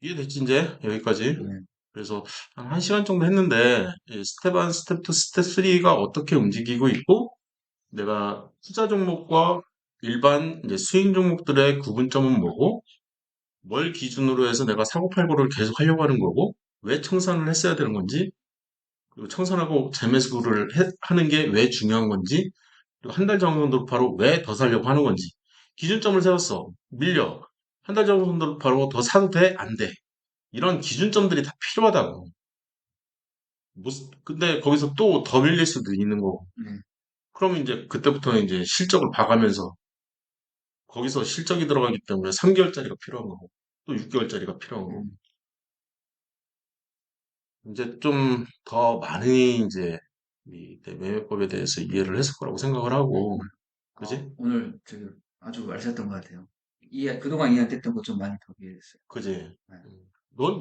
이해됐지 이제 여기까지. 예. 그래서 한 1시간 정도 했는데, 이 스텝 1, 스텝 2, 스텝 3가 어떻게 움직이고 있고, 내가 투자 종목과 일반 이제 수익 종목들의 구분점은 뭐고, 뭘 기준으로 해서 내가 사고팔고를 계속 하려고 하는 거고, 왜 청산을 했어야 되는 건지, 그리고 청산하고 재매수를 하는 게 왜 중요한 건지, 그리고 한 달 정도 돌파로 왜 더 살려고 하는 건지, 기준점을 세웠어. 밀려. 한 달 정도 돌파로 더 사도 돼? 안 돼. 이런 기준점들이 다 필요하다고. 근데 거기서 또 더 밀릴 수도 있는 거고. 네. 그러면 이제 그때부터는 이제 실적을 봐가면서 거기서 실적이 들어가기 때문에 3개월짜리가 필요한 거고, 또 6개월짜리가 필요한 거고. 음. 이제 좀 더 많이 이제 이 매매법에 대해서 이해를 했을 거라고 생각을 하고, 그지? 오늘 되게 아주 알찼던 것 같아요. 그동안 이해 안 됐던 것 좀 많이 더 이해했어요. 그지? 네. 음.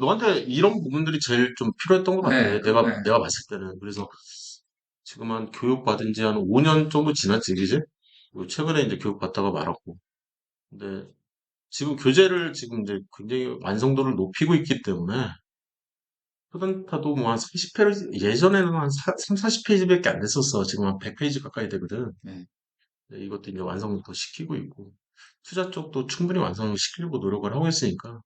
너한테 이런 부분들이 제일 좀 필요했던 것 같아. 네, 네, 내가 봤을 때는. 그래서 지금 한 교육 받은 지 한 5년 정도 지났지, 그지? 그리고 최근에 이제 교육 받다가 말았고. 근데 지금 교재를 지금 이제 굉장히 완성도를 높이고 있기 때문에 초단타도 뭐 한 30페이지, 예전에는 한 3, 40페이지밖에 안 됐었어. 지금 한 100페이지 가까이 되거든. 네. 네, 이것도 이제 완성도 더 시키고 있고, 투자 쪽도 충분히 완성을 시키려고 노력을 하고 있으니까,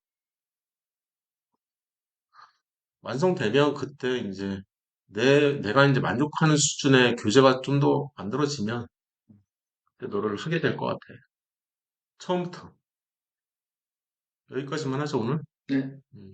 완성되면 그때 이제 내가 이제 만족하는 수준의 교재가 좀 더 만들어지면, 그때 너를 하게 될 것 같아. 처음부터. 여기까지만 하죠, 오늘. 네. 음.